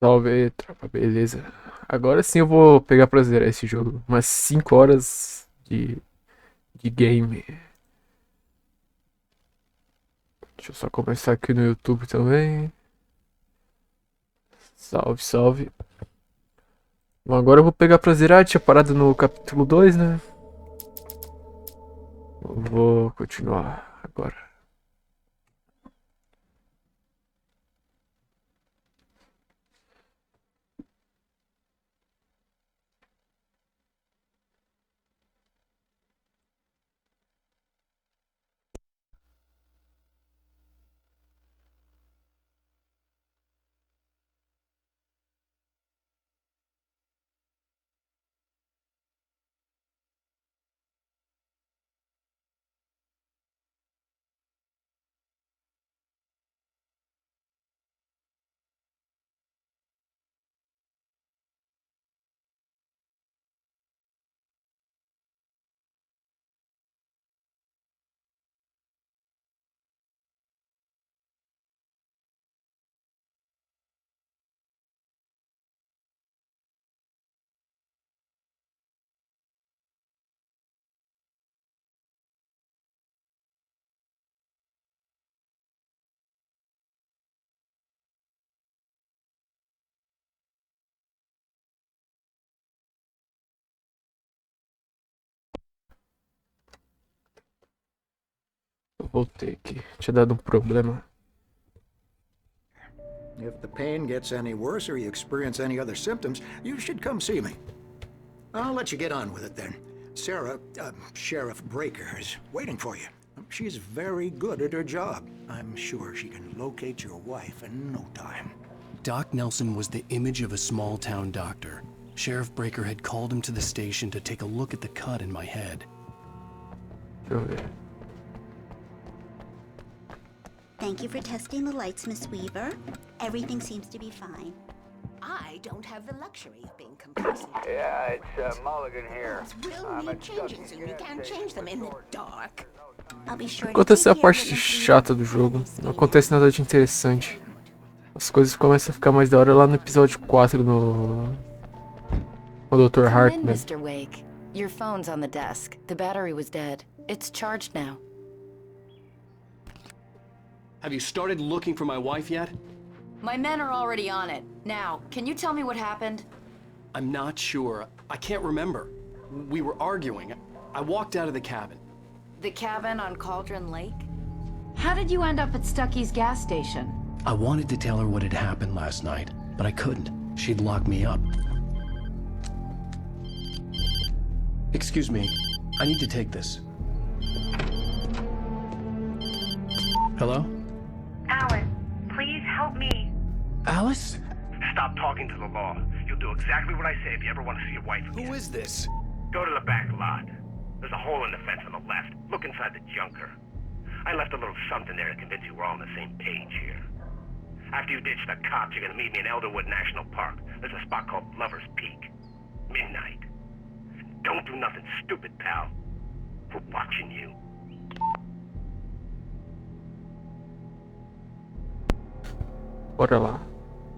Salve aí, tropa, beleza. Agora sim eu vou pegar pra zerar esse jogo. Umas 5 horas de game. Deixa eu só começar aqui no YouTube também. Salve, salve. Bom, agora eu vou pegar pra zerar. Tinha parado no capítulo 2, né? Eu vou continuar agora. Eu voltei aqui. Tinha dado um problema. If the pain gets any worse or you experience any other symptoms, you should come see me. I'll let you get on with it then. Sarah, Sheriff Breaker, is waiting for you. She's very good at her job. I'm sure she can locate your wife in no time. Doc Nelson was the image of a small-town doctor. Sheriff Breaker had called him to the station to take a look at the cut in my head. Deixa eu ver. Thank you for testing the lights, Miss Weaver. Everything seems to be fine. I don't have the luxury of being complacent. Yeah, it's Mulligan here. Will need changing soon. We can't change them in the dark. I'll be sure to Acontece a take care of parte it once we chata do know jogo. who's Não doing acontece nada de interessante. As coisas começam a ficar mais da hora lá no episódio 4 no Dr. Come in, Hartman. Mr. Wake. Your phone's on the desk. The battery was dead. It's charged now. Have you started looking for my wife yet? My men are already on it. Now, can you tell me what happened? I'm not sure. I can't remember. We were arguing. I walked out of the cabin. The cabin on Cauldron Lake? How did you end up at Stuckey's gas station? I wanted to tell her what had happened last night, but I couldn't. She'd lock me up. Excuse me. I need to take this. Hello? Alice, please help me. Alice? Stop talking to the law. You'll do exactly what I say if you ever want to see your wife again. Who is this? Go to the back lot. There's a hole in the fence on the left. Look inside the junker. I left a little something there to convince you we're all on the same page here. After you ditch the cops, you're gonna meet me in Elderwood National Park. There's a spot called Lover's Peak. Midnight. Don't do nothing stupid, pal. We're watching you. Bora lá.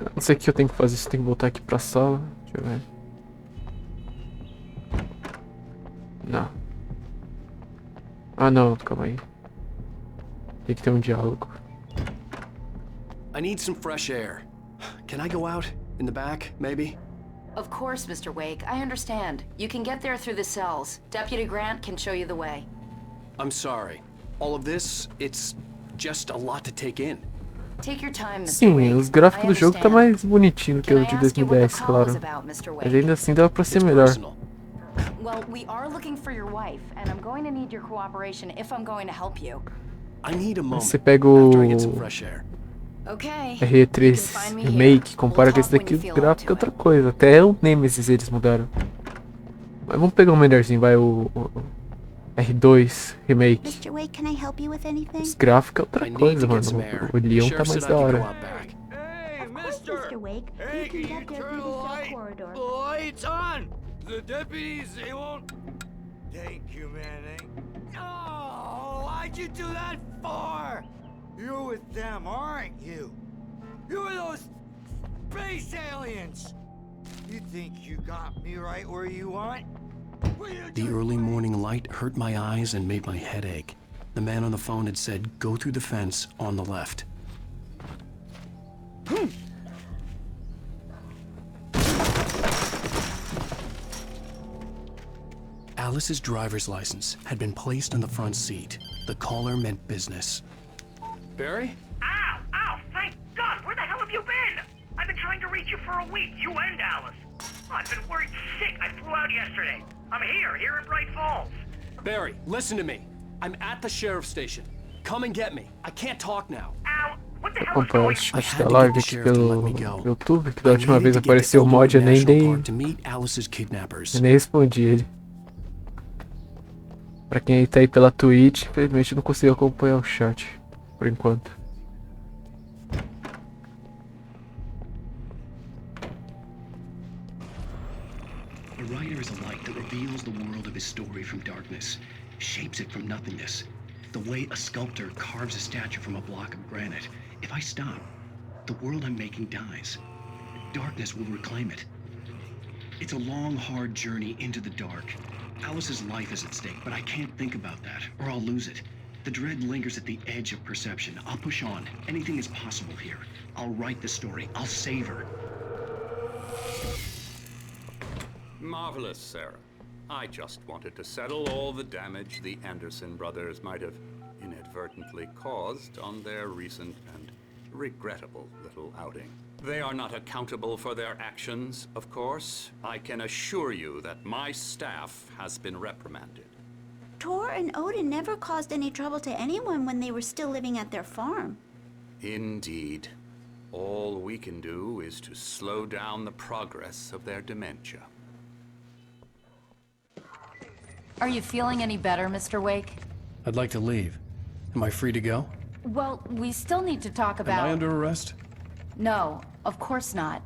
Eu não sei o que eu tenho que fazer, se eu tenho que voltar aqui pra sala. Deixa eu ver. Não. Ah não, calma aí. Tem que ter um diálogo. I need some fresh air. Can I go out? In the back, maybe? Of course, Mr. Wake. I understand. You can get there through the cells. Deputy Grant can show you the way. I'm sorry. All of this, it's just a lot to take in. Take your time, Mr. Sim, Wake. os gráficos I do jogo tá understand. mais bonitinho que Can o I de ask you what the 2010, call is claro. about, Mr. Mas Wake? ainda assim dava pra ser It's melhor. personal. Well, we are looking for your wife, and I'm going to need your cooperation if I'm going to help you. I need a moment Você pega o after I get some fresh air. Okay. RE3 Remake, compara com esse daqui, o gráfico é outra coisa. Até o Nemesis eles mudaram. Mas vamos pegar um melhorzinho, vai, o R2 Remake. Mr. Wake, can I help you with anything? Os gráficos é outra I need coisa, to mano. get some air. O Leon tá Sheriff mais said da I could go hora. out back. Hey, Of course, Mr. Wake. Hey, You can can you get there turn through the the cell light? corridor. The lights on! The deputies, they won't... Thank you, man. Oh, why'd you do that for? You're with them, aren't you? You were those Space aliens! You think you got me right where you want? The early morning light hurt my eyes and made my head ache. The man on the phone had said, go through the fence on the left. Alice's driver's license had been placed on the front seat. The caller meant business. Barry? Ow! Ow! Thank God! Where the hell have you been? I've been trying to reach you for a week, you and Alice. Oh, I've been worried sick. I flew out yesterday. I'm here in Bright Falls. Barry, listen to me. I'm at the sheriff's station. Come and get me. I can't talk now. Ow! What the hell is Acompanhar going acho que a live aqui pelo YouTube, que da última vez apareceu o mod, eu nem respondi ele. Pra quem tá aí pela Twitch, infelizmente não consigo acompanhar o chat, por enquanto. A writer is a light that reveals the world of his story from darkness, shapes it from nothingness. The way a sculptor carves a statue from a block of granite. If I stop, the world I'm making dies. Darkness will reclaim it. It's a long, hard journey into the dark. Alice's life is at stake, but I can't think about that, or I'll lose it. The dread lingers at the edge of perception. I'll push on. Anything is possible here. I'll write the story. I'll save her. Marvelous, Sarah. I just wanted to settle all the damage the Anderson brothers might have inadvertently caused on their recent and regrettable little outing. They are not accountable for their actions, of course. I can assure you that my staff has been reprimanded. Tor and Odin never caused any trouble to anyone when they were still living at their farm. Indeed. All we can do is to slow down the progress of their dementia. Are you feeling any better, Mr. Wake? I'd like to leave. Am I free to go? Well, we still need to talk about... Am I under arrest? No, of course not.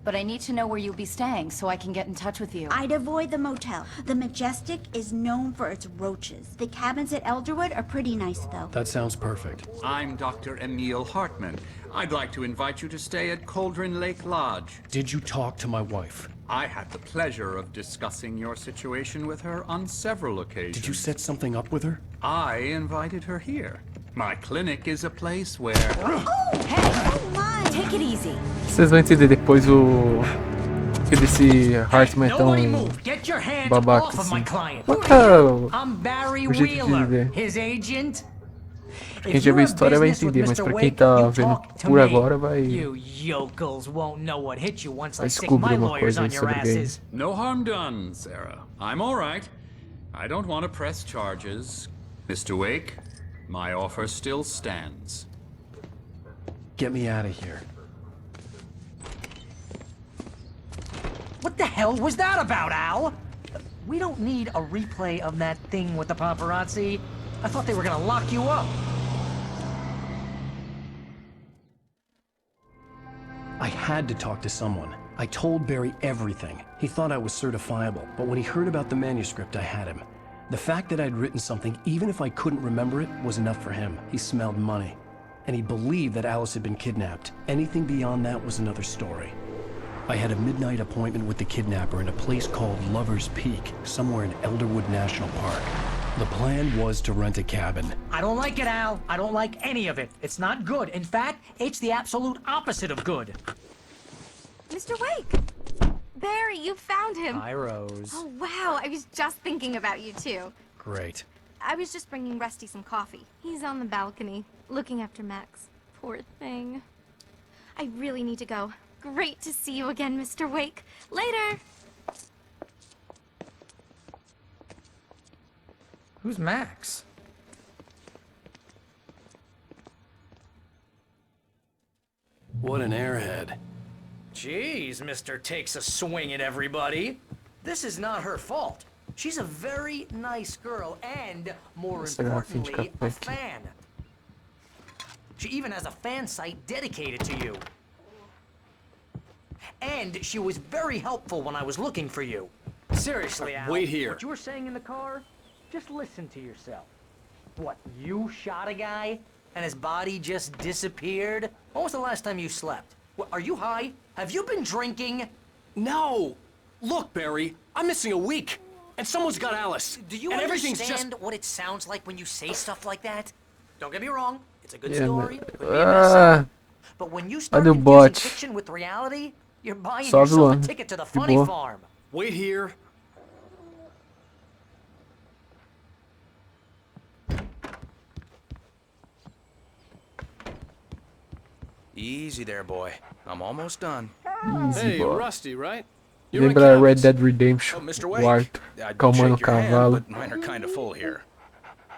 But I need to know where you'll be staying so I can get in touch with you. I'd avoid the motel. The Majestic is known for its roaches. The cabins at Elderwood are pretty nice, though. That sounds perfect. I'm Dr. Emil Hartman. I'd like to invite you to stay at Cauldron Lake Lodge. Did you talk to my wife? I had the pleasure of discussing your situation with her on several occasions. Did you set something up with her? I invited her here. My clinic is a place where... Oh, hey! Oh, my! Take it easy. Vocês vão entender depois que desse Hartman é tão babaca assim. What the... I'm Barry O jeito de Wheeler, dizer. his agent. Quem já viu a história vai entender, mas pra quem tá vendo por agora vai... You yokels won't know what hit you once I stick descobrir my uma lawyers coisa on your sobre o game. asses. No harm done, Sarah. I'm all right. I don't want to press charges. Mr. Wake, my offer still stands. Get me out of here. What the hell was that about, Al? We don't need a replay of that thing with the paparazzi. I thought they were gonna lock you up. I had to talk to someone. I told Barry everything. He thought I was certifiable, but when he heard about the manuscript, I had him. The fact that I'd written something, even if I couldn't remember it, was enough for him. He smelled money. And he believed that Alice had been kidnapped. Anything beyond that was another story. I had a midnight appointment with the kidnapper in a place called Lover's Peak, somewhere in Elderwood National Park. The plan was to rent a cabin. I don't like it, Al. I don't like any of it. It's not good. In fact, it's the absolute opposite of good. Mr. Wake! Barry, you found him! Hi, Rose. Oh, wow. I was just thinking about you, too. Great. I was just bringing Rusty some coffee. He's on the balcony, looking after Max. Poor thing. I really need to go. Great to see you again, Mr. Wake. Later! Who's Max? What an airhead. Jeez, Mr. Takes a swing at everybody. This is not her fault. She's a very nice girl and, more importantly, a fan. She even has a fan site dedicated to you. And she was very helpful when I was looking for you. Seriously, Al. Wait here. What you were saying in the car? Just listen to yourself. What, you shot a guy and his body just disappeared? When was the last time you slept? What, are you high? Have you been drinking? No! Look, Barry, I'm missing a week, and someone's got Alice. Do you and understand what it sounds like when you say stuff like that? Don't get me wrong, it's a good Yeah, story. man. Could be a mess up. But when you start Olha o confusing bot. fiction with reality, you're buying Sobe yourself lá. a ticket to the De funny boa. farm. Wait here. Easy there, boy. I'm almost done. Easy, Hey, boy. Rusty, right? You're in Lembra Red cabins. Dead Redemption? Oh, Mr. O Wake. Arthur I'd calmando o shake your hand, cavalo. but mine are kind of full here.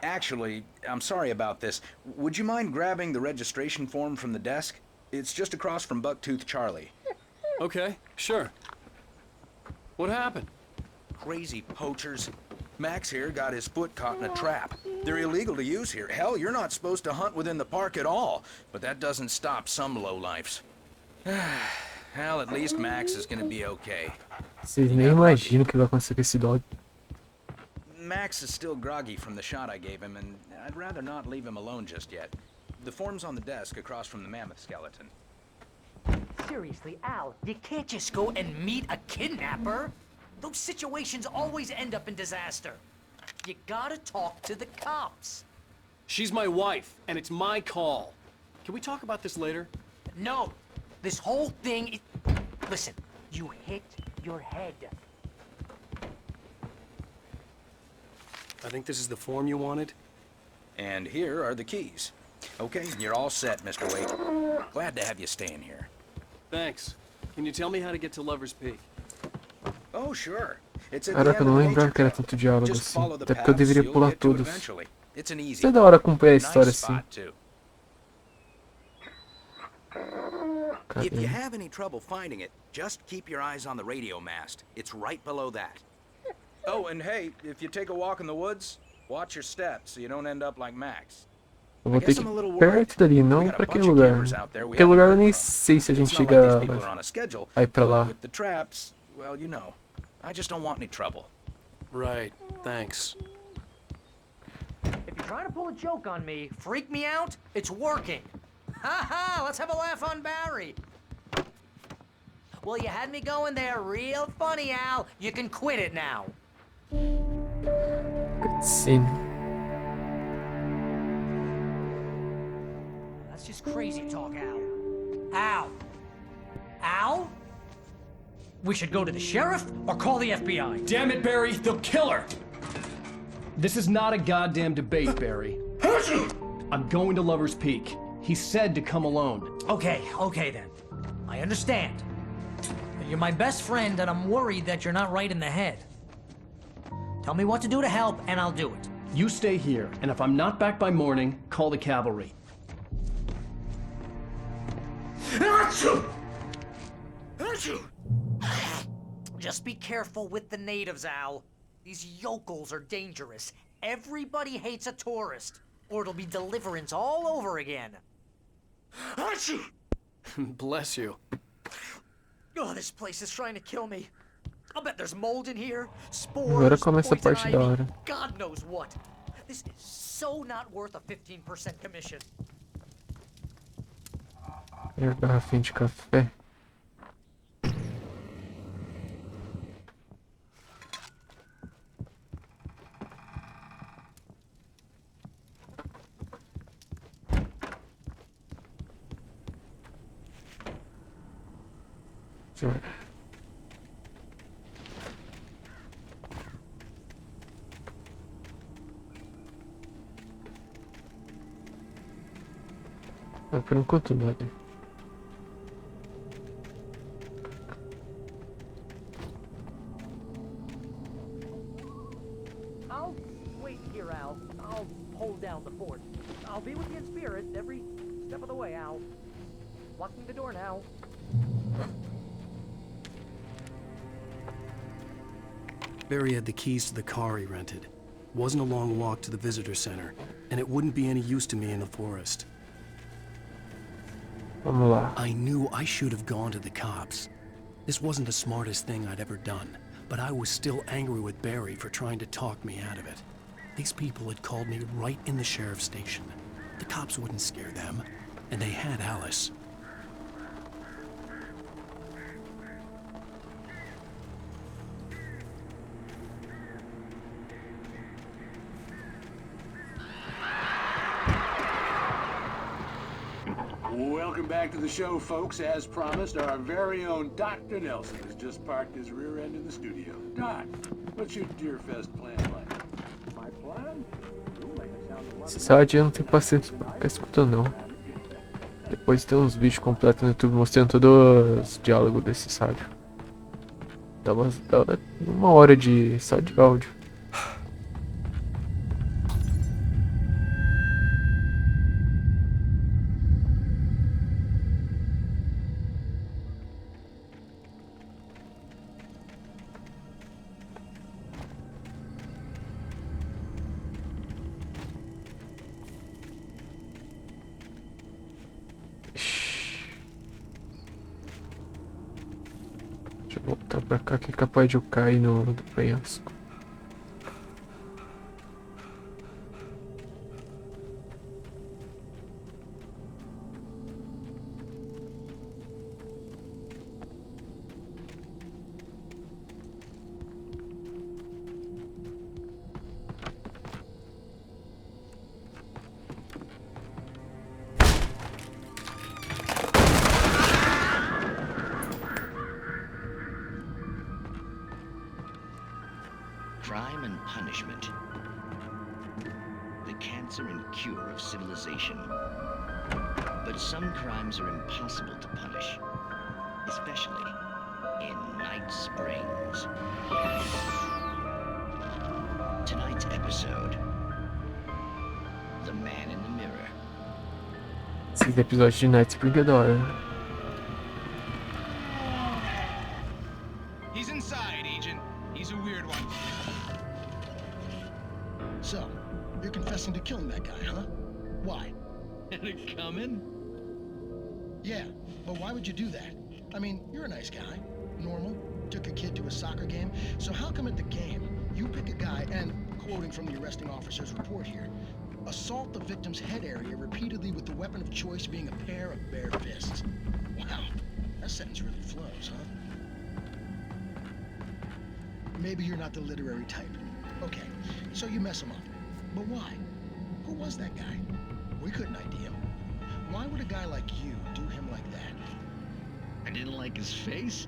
Actually, I'm sorry about this. Would you mind grabbing the registration form from the desk? It's just across from Bucktooth Charlie. Okay, sure. What happened? Crazy poachers. Max here got his foot caught in a trap. They're illegal to use here. Hell, you're not supposed to hunt within the park at all. But that doesn't stop some lowlifes. Hell, at least Max is gonna be okay. Vocês nem imaginam o que vai acontecer com esse dog. Max is still groggy from the shot I gave him, and I'd rather not leave him alone just yet. The form's on the desk across from the mammoth skeleton. Seriously, Al, you can't just go and meet a kidnapper. Those situations always end up in disaster. You gotta talk to the cops. She's my wife, and it's my call. Can we talk about this later? No, this whole thing is... Listen, you hit your head. I think this is the form you wanted. And here are the keys. Okay, you're all set, Mr. Wake. Glad to have you staying here. Thanks. Can you tell me how to get to Lover's Peak? Oh, sure. It's at the Caraca, eu end não of the lembrava nature que era trail. tanto diálogo Just assim. follow the Até porque eu paths, deveria you'll pular get to it todos. eventually. It's an easy Isso é da hora acompanhar a nice história assim. spot, too. Cadê? If you have any trouble finding it, just keep your eyes on the radio mast. It's right below that. Oh, and hey, if you take a walk in the woods, watch your steps so you don't end up like Max. Eu vou ter que ir perto dali, não pra aquele lugar. Aquele lugar eu nem sei se a gente chega aí pra lá. With the traps, well, you know, I just don't want any trouble. Right, thanks. If you're trying to pull a joke on me, freak me out, it's working. Ha ha, let's have a laugh on Barry. Well, you had me going there real funny, Al. You can quit it now. Cutscene. That's just crazy talk, Al. Al? Al? We should go to the sheriff or call the FBI. Damn it, Barry, they'll kill her! This is not a goddamn debate, Barry. I'm going to Lover's Peak. He said to come alone. Okay then. I understand. You're my best friend, and I'm worried that you're not right in the head. Tell me what to do to help, and I'll do it. You stay here, and if I'm not back by morning, call the cavalry. Just be careful with the natives, Al. These yokels are dangerous. Everybody hates a tourist, or it'll be deliverance all over again. Bless you. Oh, this place is trying to kill me. I'll bet there's mold in here, Agora spores, começa a poison parte da ivy, hora. God knows what. This is so not worth a 15% commission. E a garrafinha de café. Deixa eu ver. Por enquanto nada. I'll wait here, Al. I'll hold down the fort. I'll be with you in spirit every step of the way, Al. Locking the door now. Barry had the keys to the car he rented. Wasn't a long walk to the visitor center, and it wouldn't be any use to me in the forest. Vamos lá. I knew I should have gone to the cops. This wasn't the smartest thing I'd ever done, but I was still angry with Barry for trying to talk me out of it. These people had called me right in the sheriff's station. The cops wouldn't scare them, and they had Alice. Welcome back to the show, folks. As promised, our very own Dr. Nelson has just parked his rear end in the studio. Doc, what's your Deerfest plan like? My plan? Esse site eu não tenho paciência pra ficar escutando, não. Depois tem uns vídeos completos no YouTube mostrando todos os diálogos desse sábio. Dá uma hora só de áudio. Deixa eu voltar pra cá que é capaz de eu cair do penhasco. Crime and punishment. The cancer and cure of civilization. But some crimes are impossible to punish, especially in Night Springs. Tonight's episode, The Man in the Mirror. Esses episódios de Night Springs é da hora, né? He's inside, Agent. He's a weird one. So, you're confessing to killing that guy, huh? Why? Had it coming? Yeah, but why would you do that? I mean, you're a nice guy. Normal. Took a kid to a soccer game. So how come at the game, you pick a guy and, quoting from the arresting officer's report here, assault the victim's head area repeatedly with the weapon of choice being a pair of bare fists? Wow, that sentence really flows, huh? Maybe you're not the literary type. Okay, so you mess him up. But why? Who was that guy? We couldn't ID him. Why would a guy like you do him like that? I didn't like his face?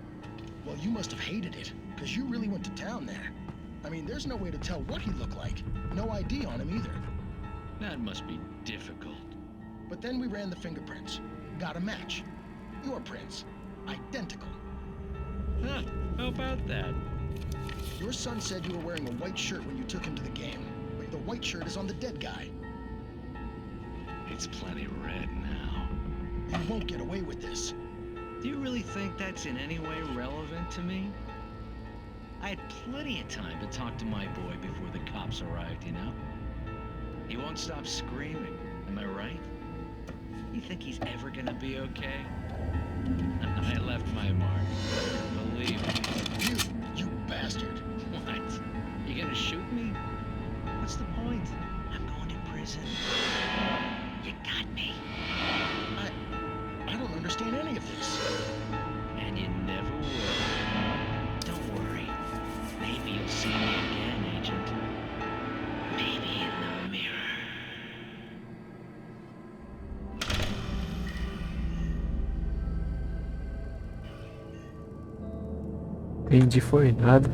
Well, you must have hated it, because you really went to town there. I mean, there's no way to tell what he looked like. No ID on him either. That must be difficult. But then we ran the fingerprints. Got a match. Your prints. Identical. Huh, how about that? Your son said you were wearing a white shirt when you took him to the game. But the white shirt is on the dead guy. It's plenty red now. You won't get away with this. Do you really think that's in any way relevant to me? I had plenty of time to talk to my boy before the cops arrived, you know? He won't stop screaming, am I right? You think he's ever gonna be okay? I left my mark. Believe me. You bastard. What? You gonna shoot me? What's the point? I'm going to prison. You got me. I don't understand any of this. And you never will. Don't worry. Maybe you'll see me again, Agent. Maybe in the mirror. Entendi, foi nada.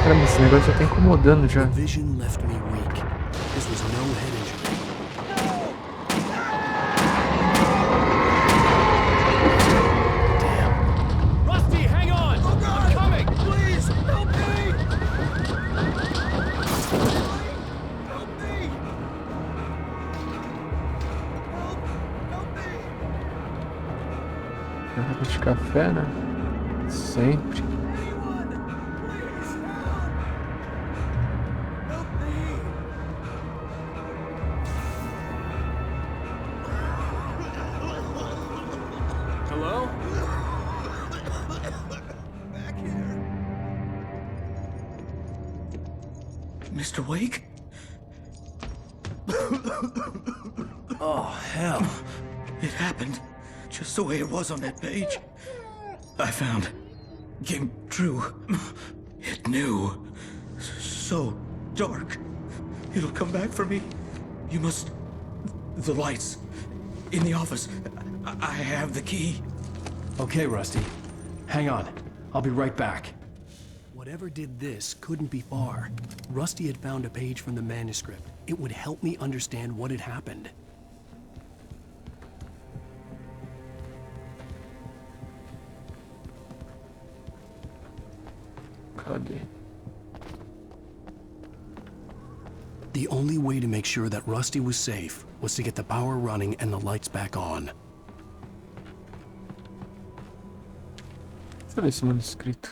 Caramba, esse negócio já tá incomodando já. Vision left me weak. This was no head injury. Damn. Rusty, hang on! Oh God! I'm coming! Please, help me! fé, né? Sempre. Hello? Mr. Wake? Oh, hell. It happened just the way it was on that page. I found. Came true. It knew. So dark. It'll come back for me. You must... The lights. In the office. I have the key. Okay, Rusty. Hang on. I'll be right back. Whatever did this couldn't be far. Rusty had found a page from the manuscript. It would help me understand what had happened. Cadê? The only way to make sure that Rusty was safe was to get the power running and the lights back on. Cadê esse manuscrito?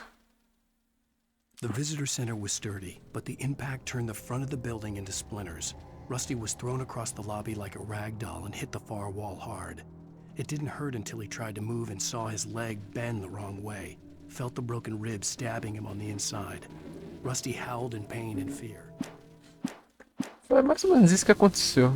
The visitor center was sturdy, but the impact turned the front of the building into splinters. Rusty was thrown across the lobby like a rag doll and hit the far wall hard. It didn't hurt until he tried to move and saw his leg bend the wrong way. Felt the broken ribs stabbing him on the inside. Rusty howled in pain and fear. Foi mais ou menos isso que aconteceu.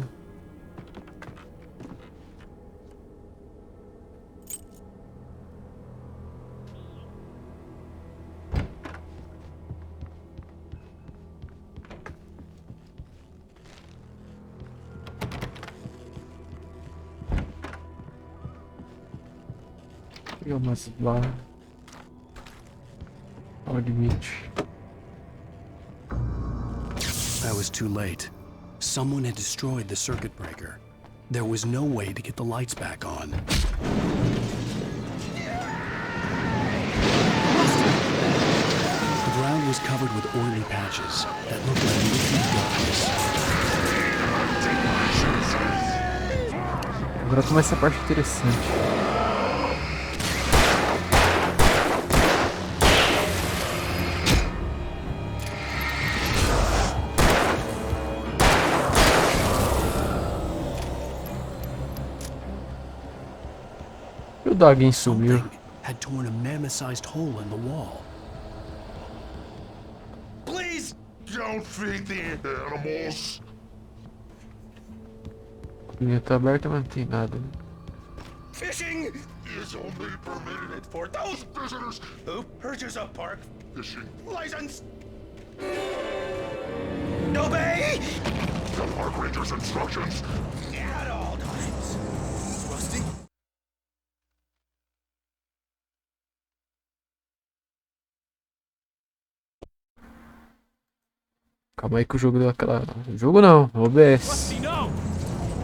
Pegar umas barras. Ao limite. I was too late. Someone had destroyed the circuit breaker. There was no way to get the lights back on. The ground was covered with oily patches that looked like liquid darkness. Agora começa a parte interessante. O doguinho sumiu. Had torn a mammoth-sized hole in the wall. Please don't feed the animals. A linha tá aberta, mas não tem nada. Né? Fishing is only permitted for those visitors who purchase a park fishing license. Obey the park ranger's instructions at all times. Rusty? Calma aí que o jogo deu aquela... Jogo não, OBS.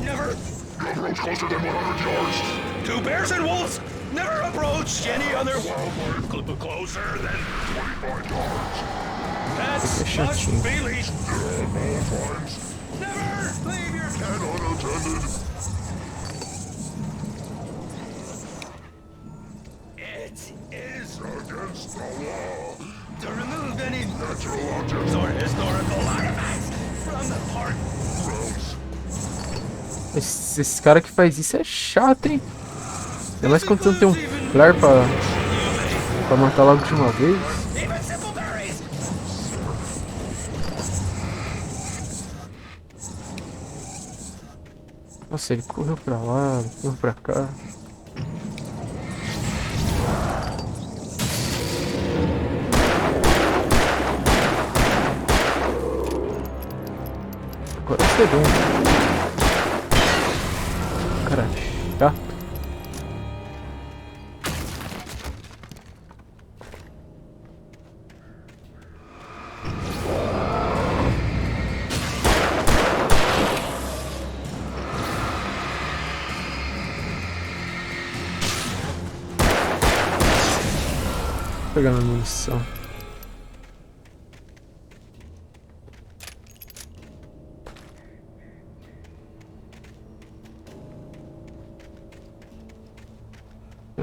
Never approach closer than 100 yards. Two bears and wolves never approach any other wildlife closer than 25 yards. Pets must be leashed at all times. Never leave your pet unattended. It is against the law to remove any natural objects or historical artifacts from the park grounds. Esse cara que faz isso é chato, hein? Ainda mais quando você não tem um flare pra matar logo de uma vez. Nossa, ele correu pra lá, correu pra cá. Agora você vê. Cara, chato. Pegando a munição.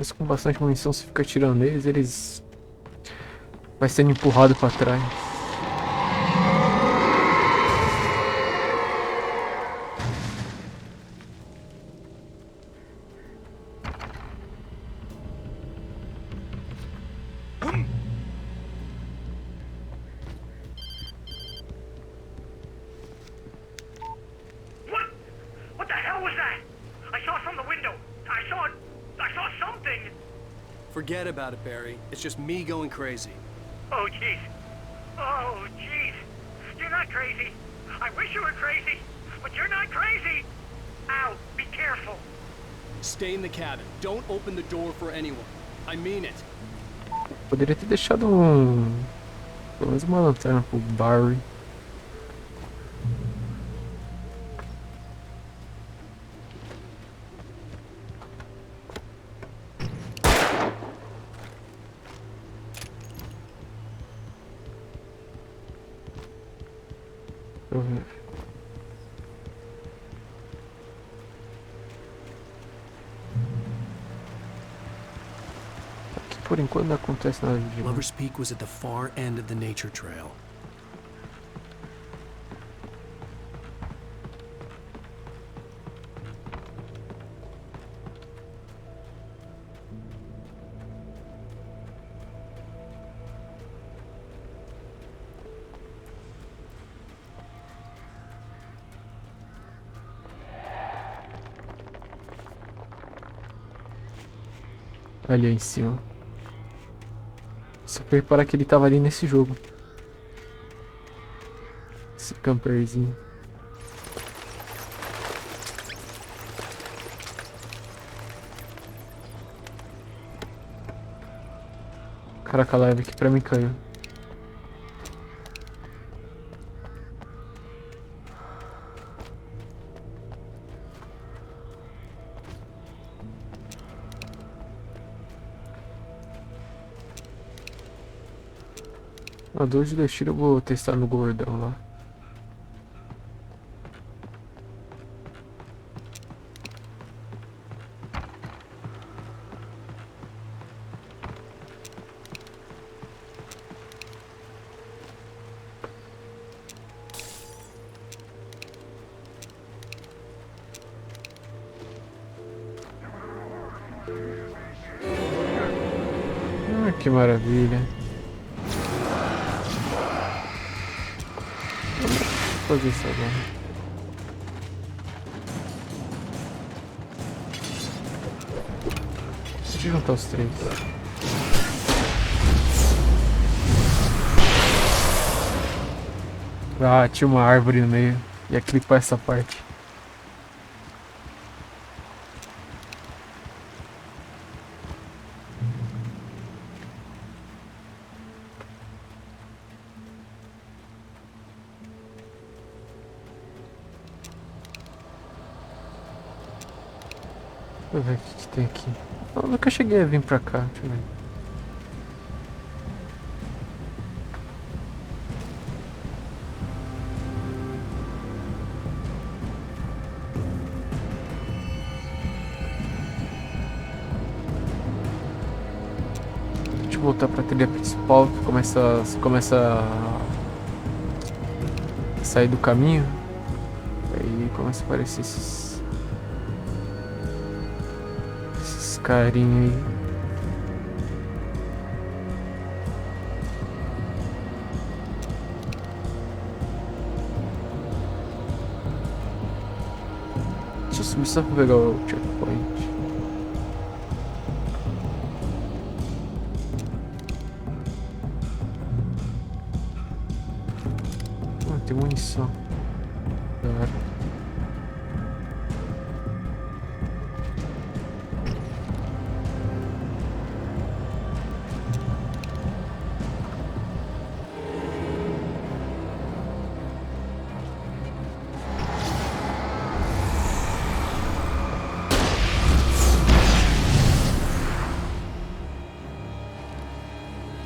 Mesmo com bastante munição, se fica atirando neles, eles... vai sendo empurrado pra trás. What the hell was that? I saw from the window. I saw something. Forget about it, Barry. It's just me going crazy. Oh, jeez. Oh, jeez. You're not crazy. I wish you were crazy, but you're not crazy. Ow, be careful. Stay in the cabin. Don't open the door for anyone. I mean it. Poderia ter deixado pelo menos uma lanterna pro Barry. Deixa eu ver. Aqui por enquanto não acontece nada de demais. Lover's Peak was at the far end of the nature trail. Ali em cima. Só pra reparar que ele tava ali nesse jogo. Esse camperzinho. Caraca, a live aqui pra mim caiu. A dor de destino eu vou testar no gordão lá. Ah, que maravilha. Vou fazer isso agora. Deixa eu juntar os três. Ah, tinha uma árvore no meio. Ia clipar essa parte. Deixa eu ver o que tem aqui. Eu nunca cheguei a vir pra cá, deixa eu ver. Deixa eu voltar pra trilha principal, que começa a sair do caminho. Aí começa a aparecer esses carinha aí. Deixa eu subir só pra pegar o checkpoint. Tem munição. Da hora.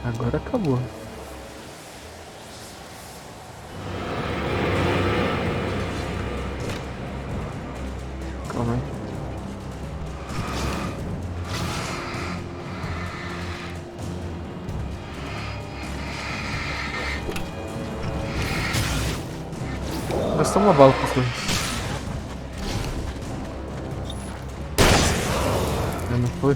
Agora acabou. Calma aí. Bastou uma bala pros dois. Não foi?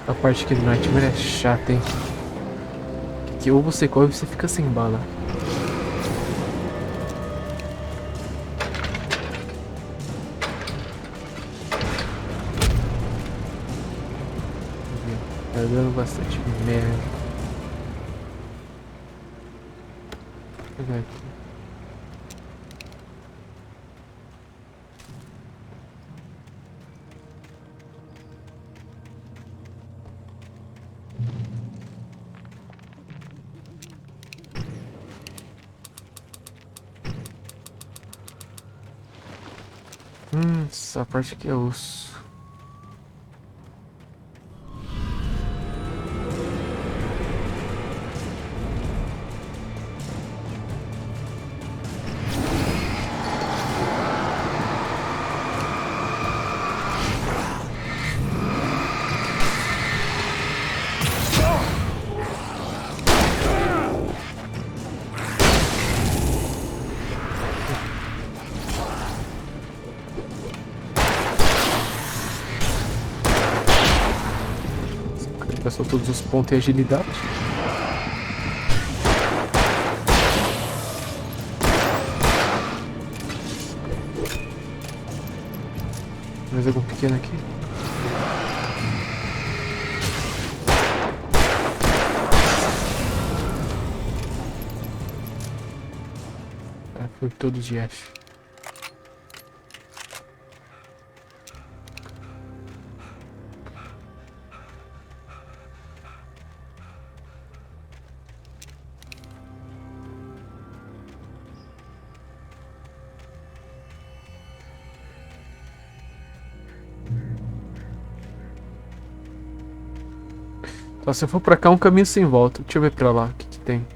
A parte aqui do Nightmare é chata, hein? Que ou você corre ou você fica sem bala. Tá dando bastante merda. Vou pegar aqui. Essa parte aqui é osso. Passou todos os pontos e agilidade. Mais algum pequeno aqui? Foi todos de F. Só se eu for pra cá, um caminho sem volta. Deixa eu ver pra lá, o que que tem.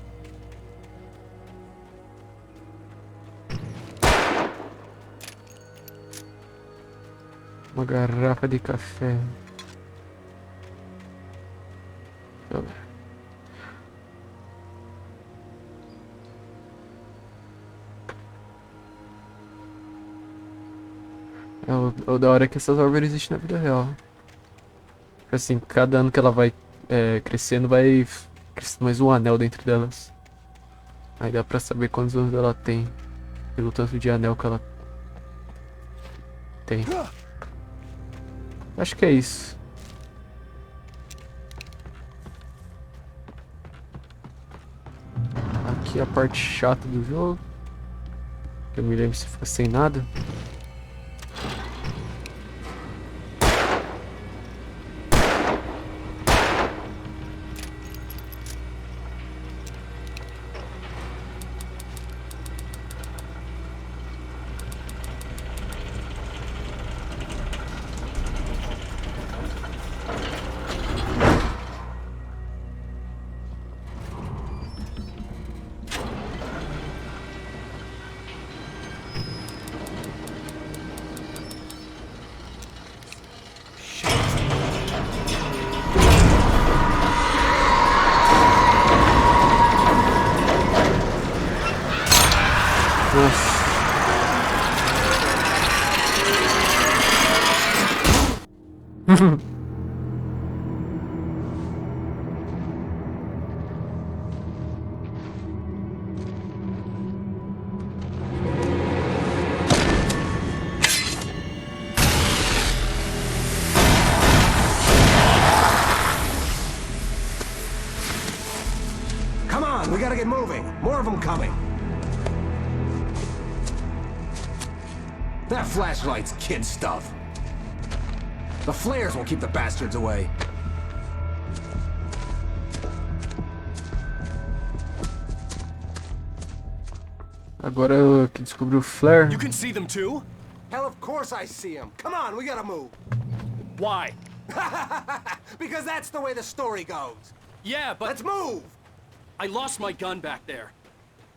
Uma garrafa de café. Deixa eu ver. O da hora é que essas árvores existem na vida real. Assim, cada ano que ela vai crescendo, vai crescendo mais um anel dentro delas. Aí dá pra saber quantos anos ela tem, pelo tanto de anel que ela tem. Acho que é isso. Aqui é a parte chata do jogo. Eu me lembro se fica sem nada. gotta get moving. More of them coming. That flashlight's kid stuff. The flares won't keep the bastards away. Agora eu que descobri o flare. You can see them too? Hell, of course I see them. Come on, we gotta move. Why? Because that's the way the story goes. Yeah, but... Let's move! I lost my gun back there.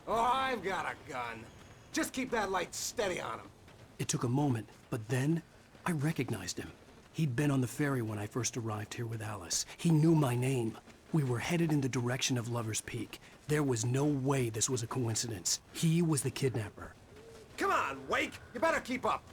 Oh, I've got a gun. Just keep that light steady on him. It took a moment, but then I recognized him. He'd been on the ferry when I first arrived here with Alice. He knew my name. We were headed in the direction of Lover's Peak. There was no way this was a coincidence. He was the kidnapper. Come on, Wake! You better keep up.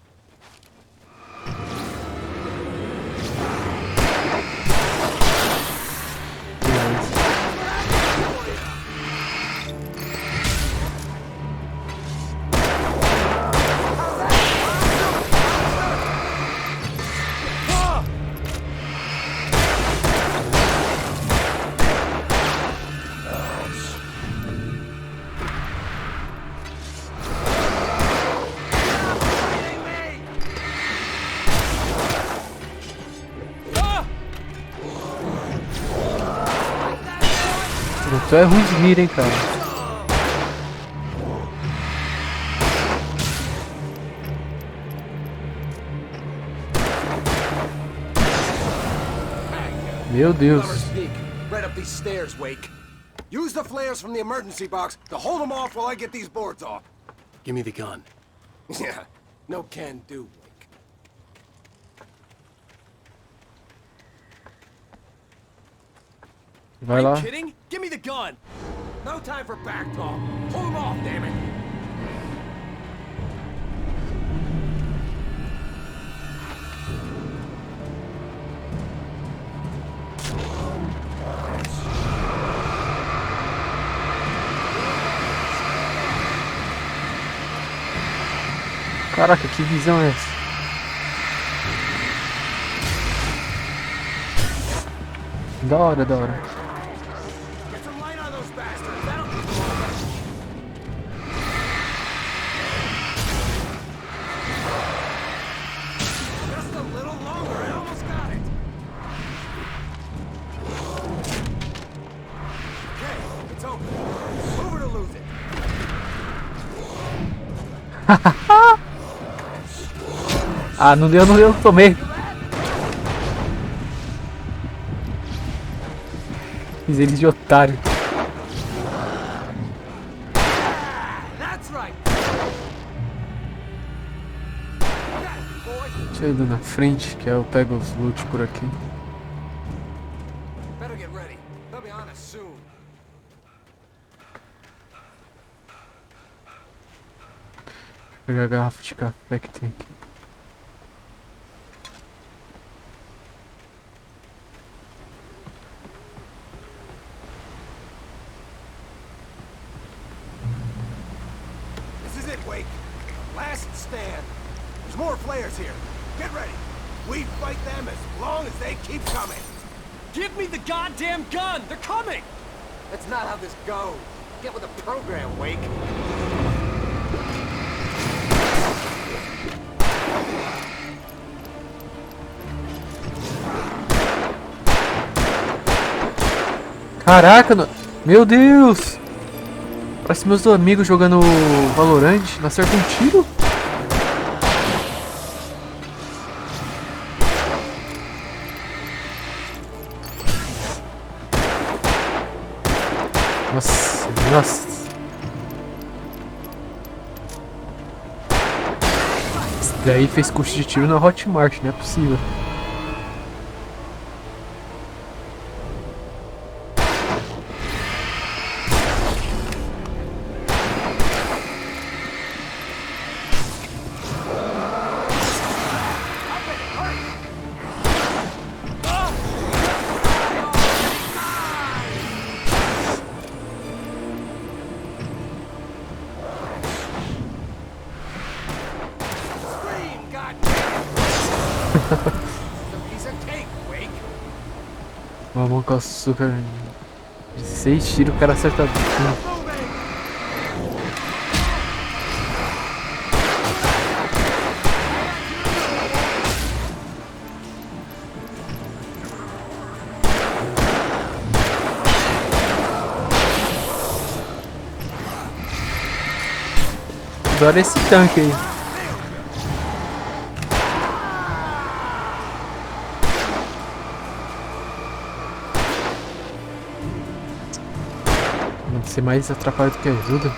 Tu é ruim de mira, hein, cara. Meu Deus. Right up these stairs, Wake. Use the flares from the emergency box to hold them off while I get these boards off. Give me the gun. Yeah, no can do, Wake. Vai lá. Are you kidding? Give me the gun. No time for back talk. Hold them off, damn it. Caraca, que visão é essa? Da hora, da hora. Ah, não deu, eu tomei. Fiz eles de otário. Deixa eu ir na frente, que eu pego os loot por aqui. Vou pegar a garrafa de café que tem aqui. Give me the goddamn gun! They're coming! That's not how this goes. Get with the program, Wake. Caraca, meu Deus! Parece meus amigos jogando Valorant, não acerta um tiro? Nossa, nossa. Esse daí fez curso de tiro na Hotmart, não é possível. Mamão com açúcar. 16 tiros, o cara acerta tudo. Adoro esse tanque aí. Tem que ser mais atrapalha do que ajuda.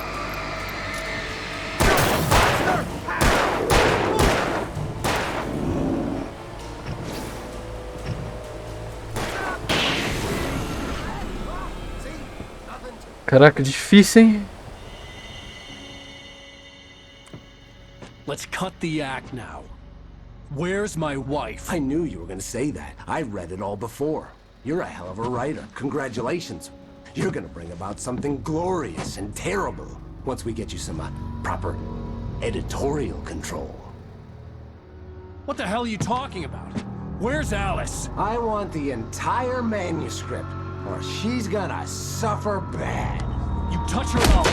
Caraca, difícil, hein? Let's cut the act now. Where's my wife? I knew you were gonna say that. I read it all before. You're a hell of a writer. Congratulations. You're gonna bring about something glorious and terrible once we get you some proper editorial control. What the hell are you talking about? Where's Alice? I want the entire manuscript, or she's gonna suffer bad. You touch her mouth.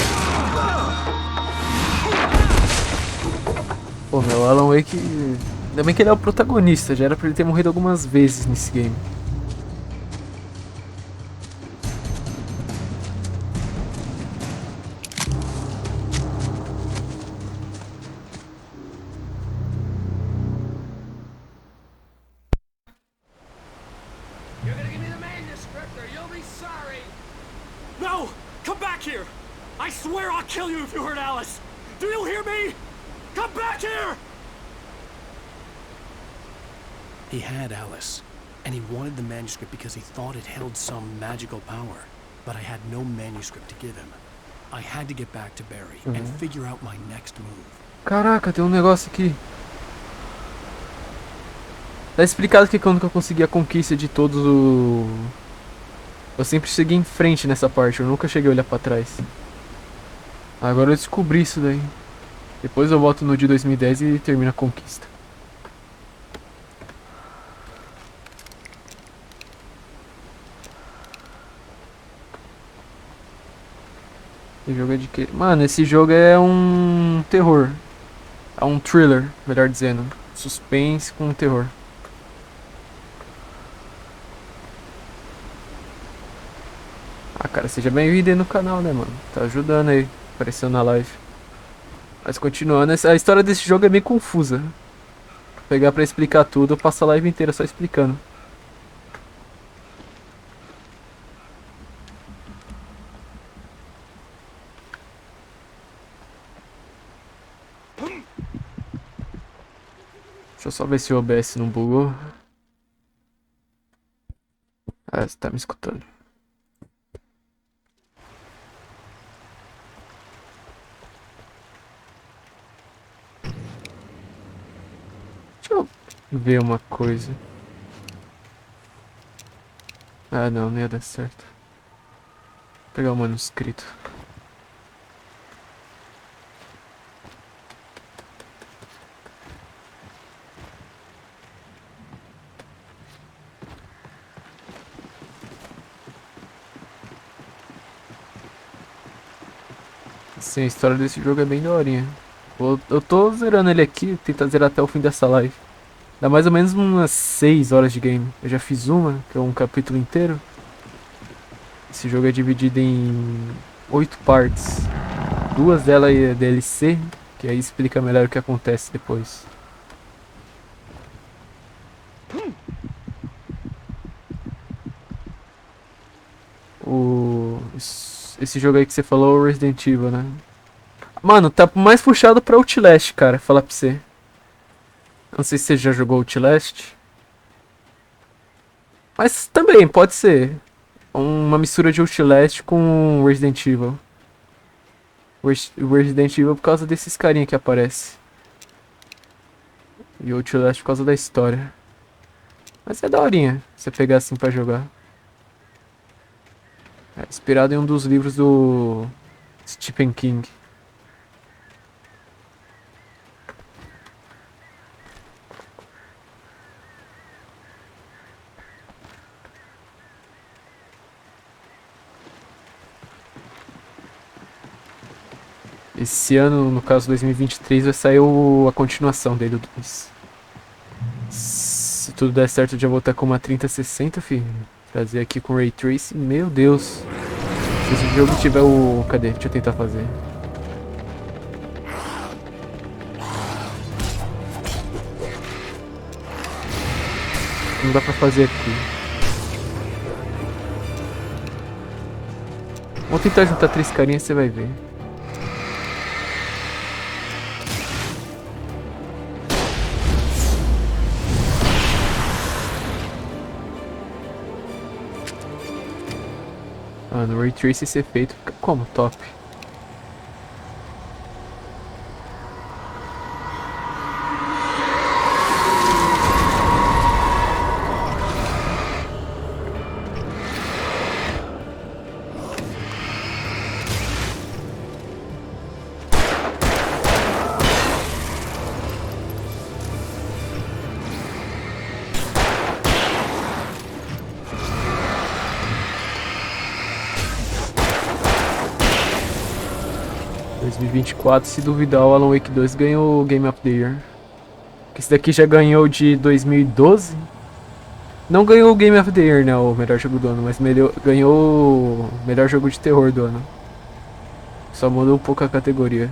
Pô, meu Alan Wake... Ainda bem que ele é o protagonista, já era pra ele ter morrido algumas vezes nesse game. You're gonna give me the manuscript or you'll be sorry! No! Come back here! I swear I'll kill you if you hurt Alice! Do you hear me? Come back here! He had Alice, and he wanted the manuscript because he thought it held some magical power. But I had no manuscript to give him. I had to get back to Barry and figure out my next move. Caraca, tem um negócio aqui. Tá explicado que quando eu consegui a conquista de todos o... Eu sempre segui em frente nessa parte, eu nunca cheguei a olhar pra trás. Agora eu descobri isso daí. Depois eu volto no de 2010 e termino a conquista. Esse jogo é de quê? Mano, esse jogo é um terror. É um thriller, melhor dizendo. Suspense com terror. Ah, cara, seja bem-vindo aí no canal, né, mano? Tá ajudando aí, aparecendo na live. Mas continuando, a história desse jogo é bem confusa. Vou pegar pra explicar tudo, eu passo a live inteira só explicando. Deixa eu só ver se o OBS não bugou. Ah, você tá me escutando. Deixa eu ver uma coisa. Ah, não ia dar certo. Vou pegar o manuscrito. Sim, a história desse jogo é bem daorinha. Eu tô zerando ele aqui, tentar zerar até o fim dessa live. Dá mais ou menos umas 6 horas de game. Eu já fiz uma, que é um capítulo inteiro. Esse jogo é dividido em 8 partes. 2 delas é DLC, que aí explica melhor o que acontece depois. Esse jogo aí que você falou, o Resident Evil, né? Mano, tá mais puxado pra Outlast, cara, falar pra você. Não sei se você já jogou Outlast. Mas também, pode ser. Uma mistura de Outlast com Resident Evil. O Resident Evil por causa desses carinha que aparece. E o Outlast por causa da história. Mas é daorinha, você pegar assim pra jogar. É inspirado em um dos livros do Stephen King. Esse ano, no caso 2023, vai sair a continuação dele, do 2. Se tudo der certo, eu já vou estar com uma 3060, filho. Trazer aqui com Ray Tracing, meu Deus. Se esse jogo tiver o... Cadê? Deixa eu tentar fazer. Não dá pra fazer aqui. Vamos tentar juntar 3 carinhas, você vai ver. Ah, no Ray Tracing esse efeito fica como? Top. Em 2024, se duvidar, o Alan Wake 2 ganhou o Game of the Year. Esse daqui já ganhou de 2012. Não ganhou o Game of the Year, né, o melhor jogo do ano, mas ganhou o melhor jogo de terror do ano. Só mudou um pouco a categoria.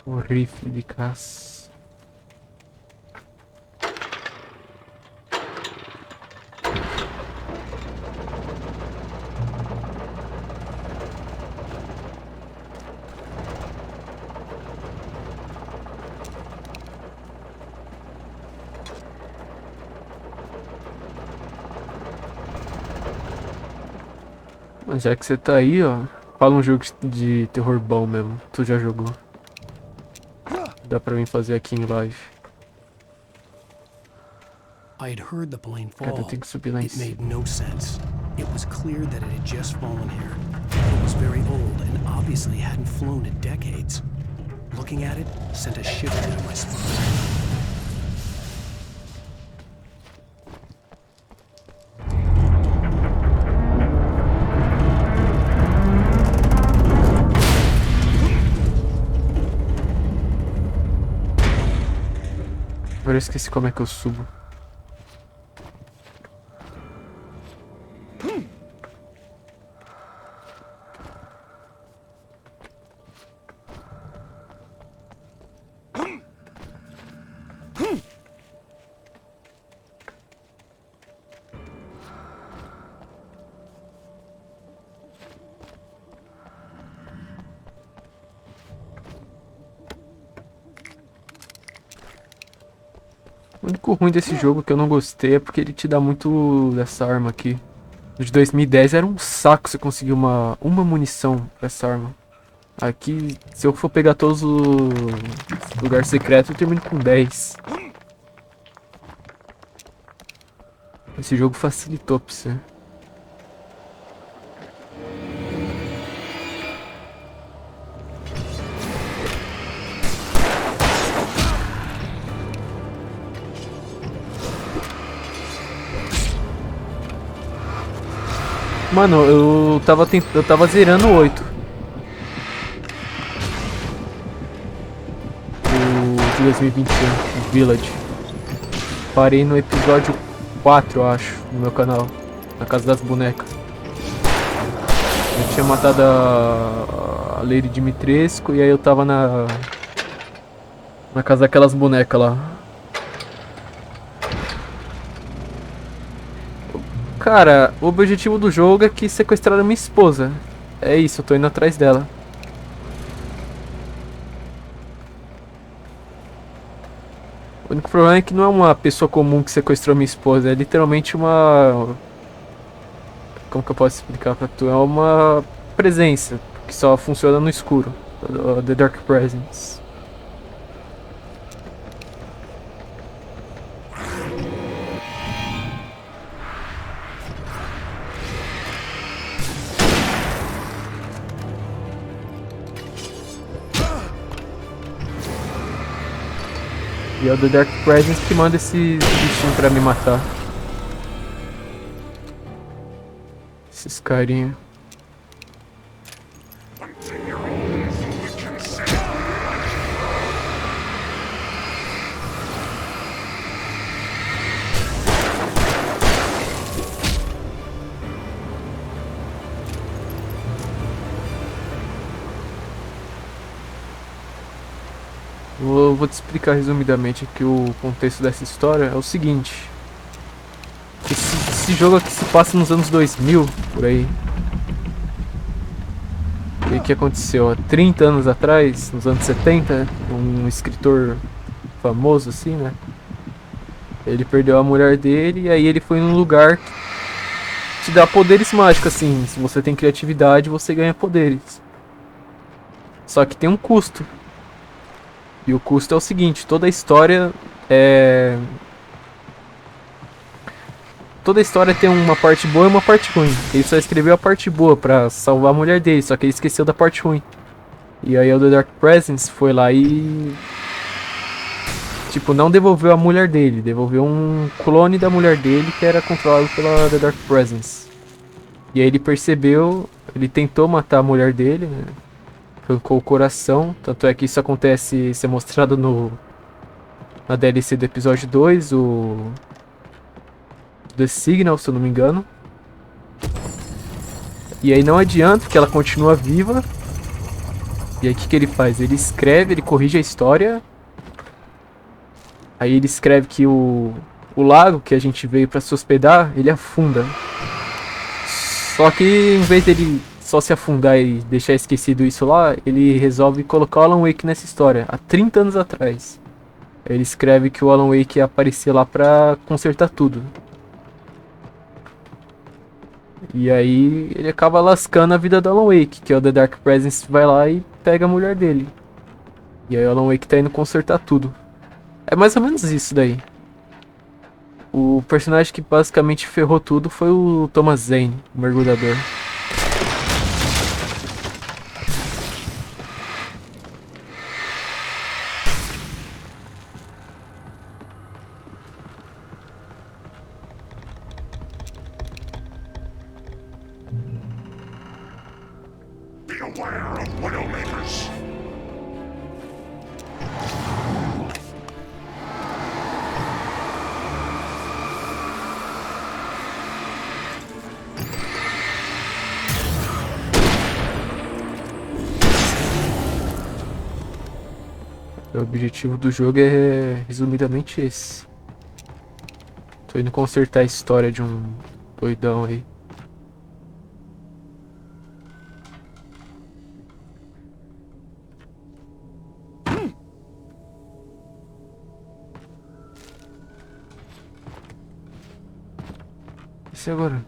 O rifle de caça. Mas já que você tá aí, ó, fala um jogo de terror bom mesmo. Tu já jogou? Dá pra mim fazer aqui em live. I had heard the plane fall. Cara, tem que subir lá em It made cima. no sense. It was clear that it had just fallen here. It was very old and obviously hadn't flown in decades. Looking at it sent a shiver down my spine. Agora eu esqueci como é que eu subo. O único ruim desse jogo que eu não gostei é porque ele te dá muito dessa arma aqui. No de 2010 era um saco você conseguir uma munição pra essa arma. Aqui, se eu for pegar todos os lugares secretos, eu termino com 10. Esse jogo facilitou pra você. Mano, eu tava zerando o 8. O de 2021, o Village. Parei no episódio 4, eu acho, no meu canal. Na casa das bonecas. Eu tinha matado a Lady Dimitrescu e aí eu tava na casa daquelas bonecas lá. Cara, o objetivo do jogo é que sequestraram minha esposa. É isso, eu tô indo atrás dela. O único problema é que não é uma pessoa comum que sequestrou minha esposa, é literalmente uma como que eu posso explicar pra tu? É uma presença que só funciona no escuro. The Dark Presence. E é o The Dark Presence que manda esse bichinho pra me matar. Esses carinha. Vou te explicar resumidamente aqui o contexto dessa história. É o seguinte. Esse jogo aqui se passa nos anos 2000, por aí. E o que aconteceu? Há 30 anos atrás, nos anos 70, um escritor famoso assim, né? Ele perdeu a mulher dele e aí ele foi num lugar que te dá poderes mágicos, assim. Se você tem criatividade, você ganha poderes. Só que tem um custo. E o custo é o seguinte, toda a história tem uma parte boa e uma parte ruim. Ele só escreveu a parte boa pra salvar a mulher dele, só que ele esqueceu da parte ruim. E aí o The Dark Presence foi lá e... tipo, não devolveu a mulher dele, devolveu um clone da mulher dele que era controlado pela The Dark Presence. E aí ele percebeu, ele tentou matar a mulher dele, né? Arrancou o coração, tanto é que isso acontece, isso é mostrado na DLC do episódio 2, o The Signal, se eu não me engano. E aí não adianta, porque ela continua viva. E aí o que ele faz? Ele escreve, ele corrige a história. Aí ele escreve que o lago que a gente veio pra se hospedar, ele afunda. Só que em vez dele só se afundar e deixar esquecido isso lá, ele resolve colocar o Alan Wake nessa história, há 30 anos atrás. Ele escreve que o Alan Wake ia aparecer lá pra consertar tudo. E aí ele acaba lascando a vida do Alan Wake, que é o The Dark Presence, vai lá e pega a mulher dele. E aí o Alan Wake tá indo consertar tudo. É mais ou menos isso daí. O personagem que basicamente ferrou tudo foi o Thomas Zane, o mergulhador. O objetivo do jogo é resumidamente esse. Tô indo consertar a história de um doidão aí. E agora?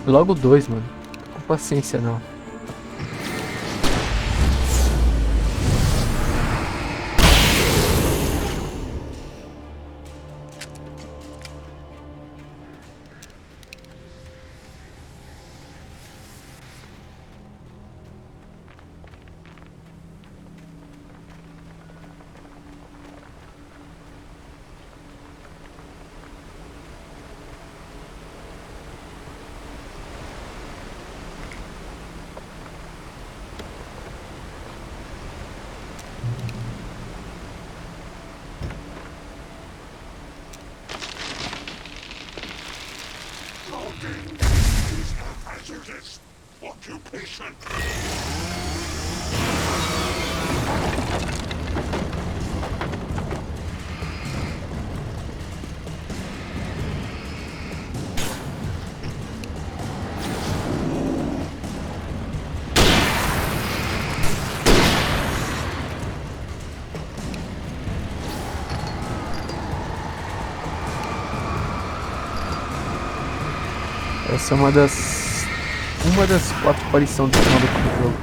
Logo 2, mano. Tô com paciência não. Essa é uma das 4 aparições do final do jogo.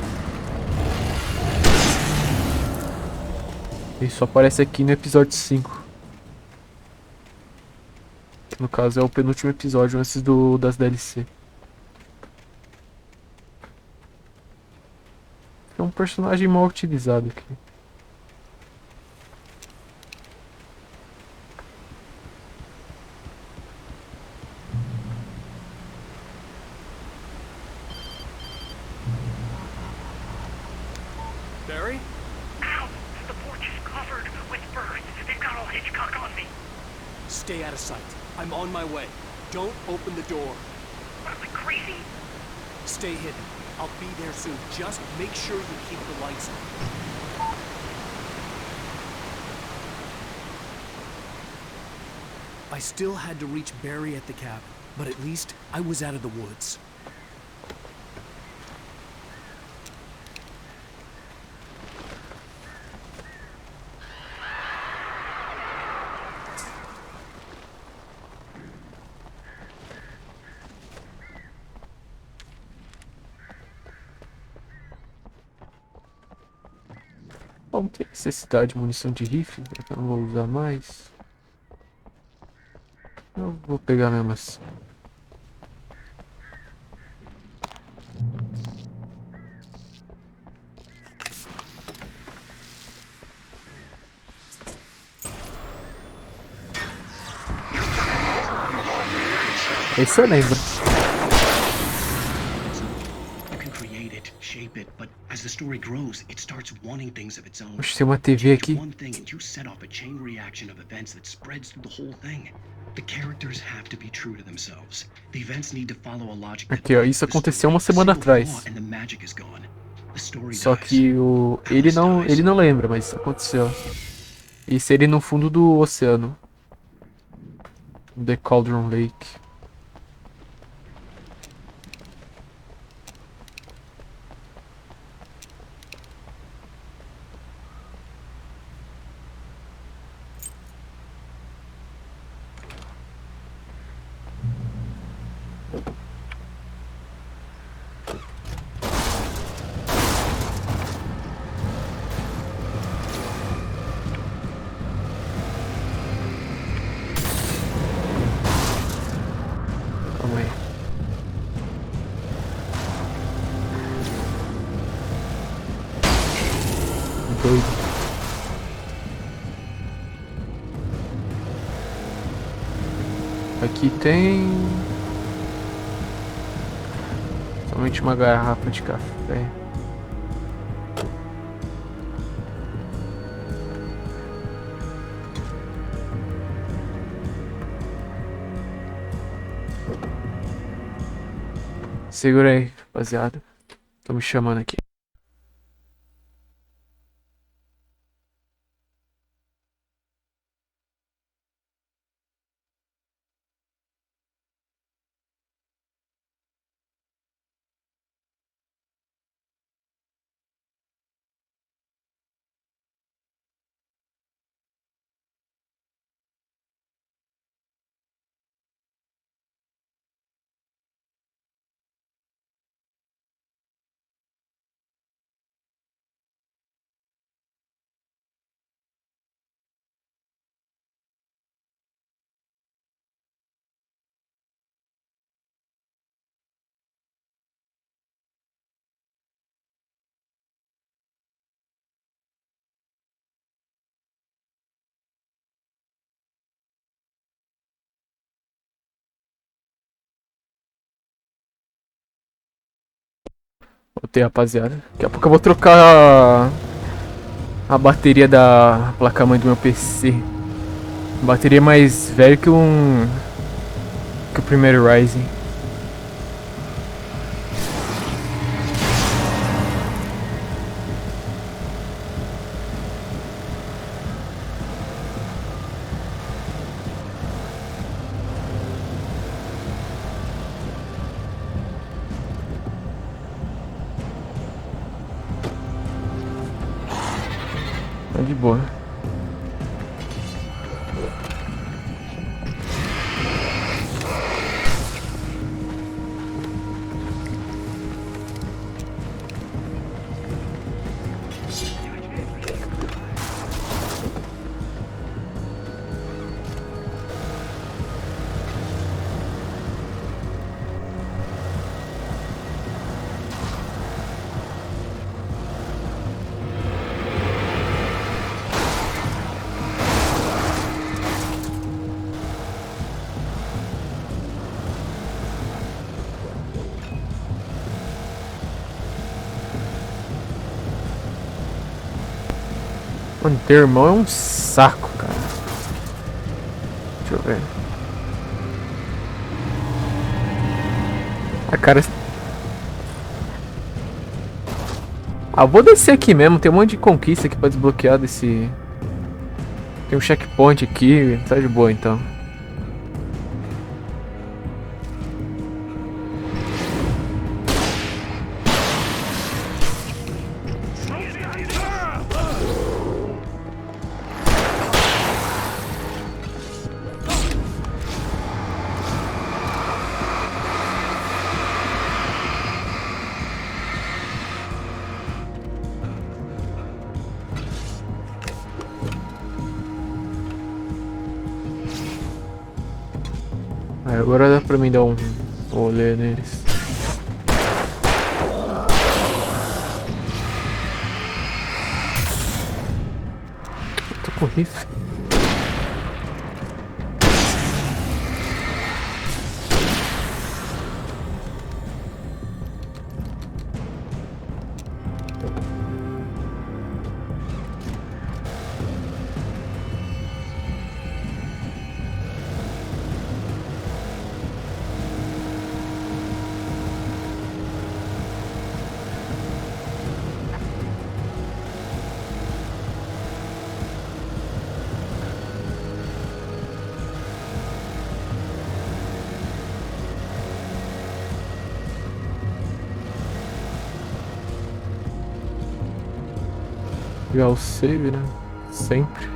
Ele só aparece aqui no episódio 5. Que no caso é o penúltimo episódio antes das DLC. É um personagem mal utilizado aqui. Barry? Ow! The porch is covered with birds. They've got all Hitchcock on me. Stay out of sight. I'm on my way. Don't open the door. What am I, crazy? Stay hidden. I'll be there soon. Just make sure you keep the lights on. I still had to reach Barry at the cabin, but at least I was out of the woods. Bom, tem necessidade de munição de rifle, eu não vou usar mais. Eu vou pegar mesmo assim. Esse eu lembro. Oxe, tem uma TV aqui. Aqui, ó, isso aconteceu uma semana atrás. Só que ele não lembra, mas isso aconteceu. Isso ele no fundo do oceano. The Cauldron Lake. Aqui tem somente uma garrafa de café. Segura aí, rapaziada. Tô me chamando aqui. Voltei, rapaziada. Daqui a pouco eu vou trocar a bateria da placa-mãe do meu PC. Bateria mais velha que o primeiro Ryzen. de boa. Mano, ter irmão é um saco, cara. Deixa eu ver. A cara... Ah, vou descer aqui mesmo. Tem um monte de conquista aqui pra desbloquear desse... Tem um checkpoint aqui. Tá de boa, então. Agora dá pra mim dar um olé neles. Tô com rifle. Pegar o save, né? Sempre.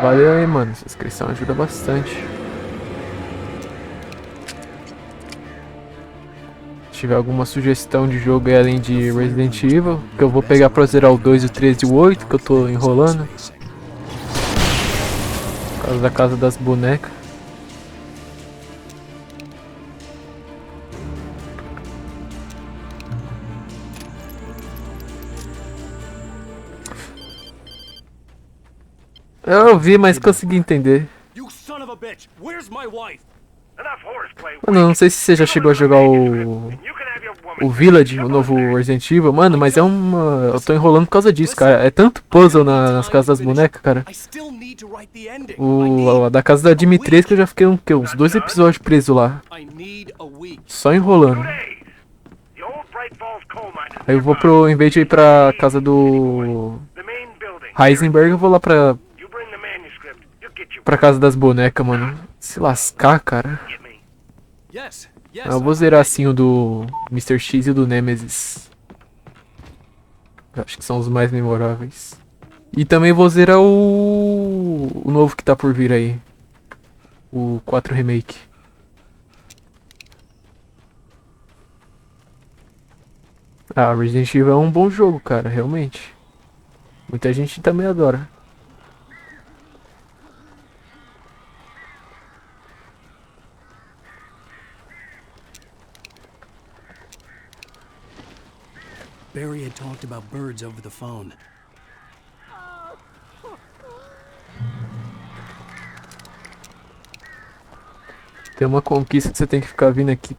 Valeu aí, mano. Essa inscrição ajuda bastante. Se tiver alguma sugestão de jogo aí além de Resident Evil, que eu vou pegar pra zerar o 2, o 3 e o 8, que eu tô enrolando. Por causa da casa das bonecas. Eu ouvi, mas consegui entender. Mano, não sei se você já chegou a jogar o Village, o novo Resident Evil, mano, mas é uma... Eu tô enrolando por causa disso, cara. É tanto puzzle nas casas das bonecas, cara. A da casa da Dimitrescu que eu já fiquei uns 2 episódios preso lá. Só enrolando. Aí eu vou pro... Em vez de ir pra casa do... Heisenberg, eu vou lá pra casa das bonecas, mano. Se lascar, cara. Eu vou zerar assim o do Mr. X e o do Nemesis. Eu acho que são os mais memoráveis. E também vou zerar o novo que tá por vir aí. O 4 Remake. Ah, Resident Evil é um bom jogo, cara, realmente. Muita gente também adora. Barry had talked about birds over the phone. Tem uma conquista que você tem que ficar vindo aqui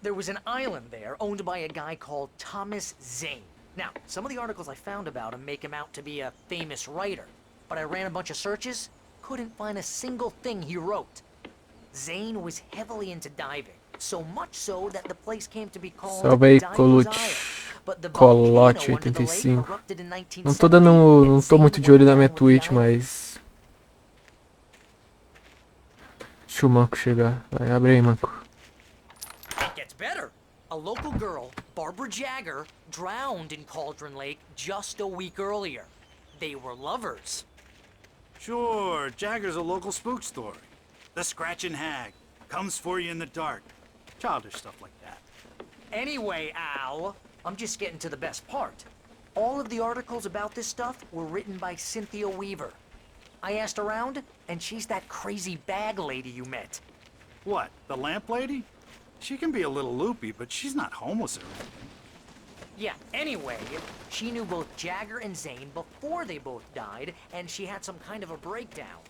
There was an island there owned by a guy called Thomas Zane. Now, some of the articles I found about him make him out to be a famous writer, but I ran a bunch of searches, couldn't find a single thing he wrote. Zane was heavily into diving, so much so that the place came to be called Salve aí, Diver's Isle. But the Colote volcano under the lake 85. erupted in Não tô 1970, não tô muito de olho na minha Twitch, mas deixa o Manco chegar. Vai, abre aí, Manco. It gets better. A local girl, Barbara Jagger, drowned in Cauldron Lake just a week earlier. They were lovers. Sure, Jagger's a local spook story. The scratching hag comes for you in the dark. Childish stuff like that. Anyway, Al, I'm just getting to the best part. All of the articles about this stuff were written by Cynthia Weaver. I asked around, and she's that crazy bag lady you met. What, the lamp lady? She can be a little loopy, but she's not homeless or anything. Yeah, anyway, she knew both Jagger and Zane before they both died, and she had some kind of a breakdown.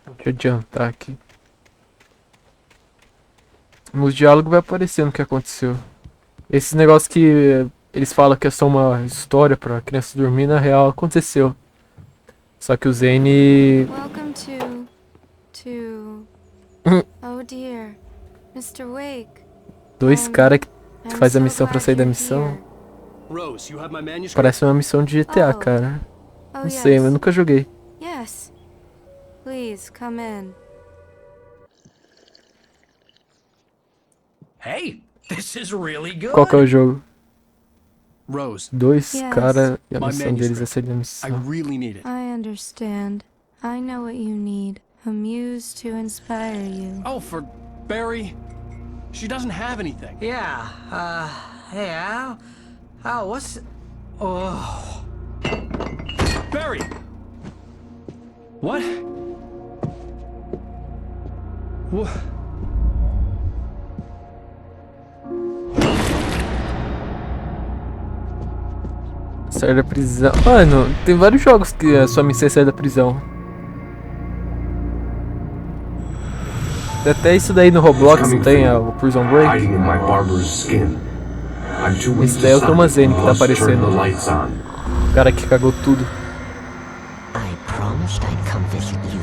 Deixa eu adiantar aqui. Nos diálogos vai aparecendo o que aconteceu. Esses negócios que eles falam que é só uma história pra criança dormir, na real aconteceu. Só que o Zane... Welcome to... Oh dear, Mr. Wake. Dois caras que faz a missão pra sair da missão. Rose, you have my manuscript? Parece uma missão de GTA, cara. Não sei, mas eu nunca joguei. Yes. Please, come in. Hey, this is really good. Qual que é o jogo? Rose. Dois caras e a My missão deles é manuscript. sair da I missão. really need it. I understand. I know what you need. A muse to inspire you. Oh, for Barry. She doesn't have anything. Yeah, hey, Al? Al, what's... Oh... Barry! What? What? Sair da prisão. Mano, tem vários jogos que a sua missão é sair da prisão. Tem até isso daí no Roblox, não tem o Prison Break. Esse daí é o Thomas Zane que tá aparecendo. O cara que cagou tudo. I promised I'd come visit you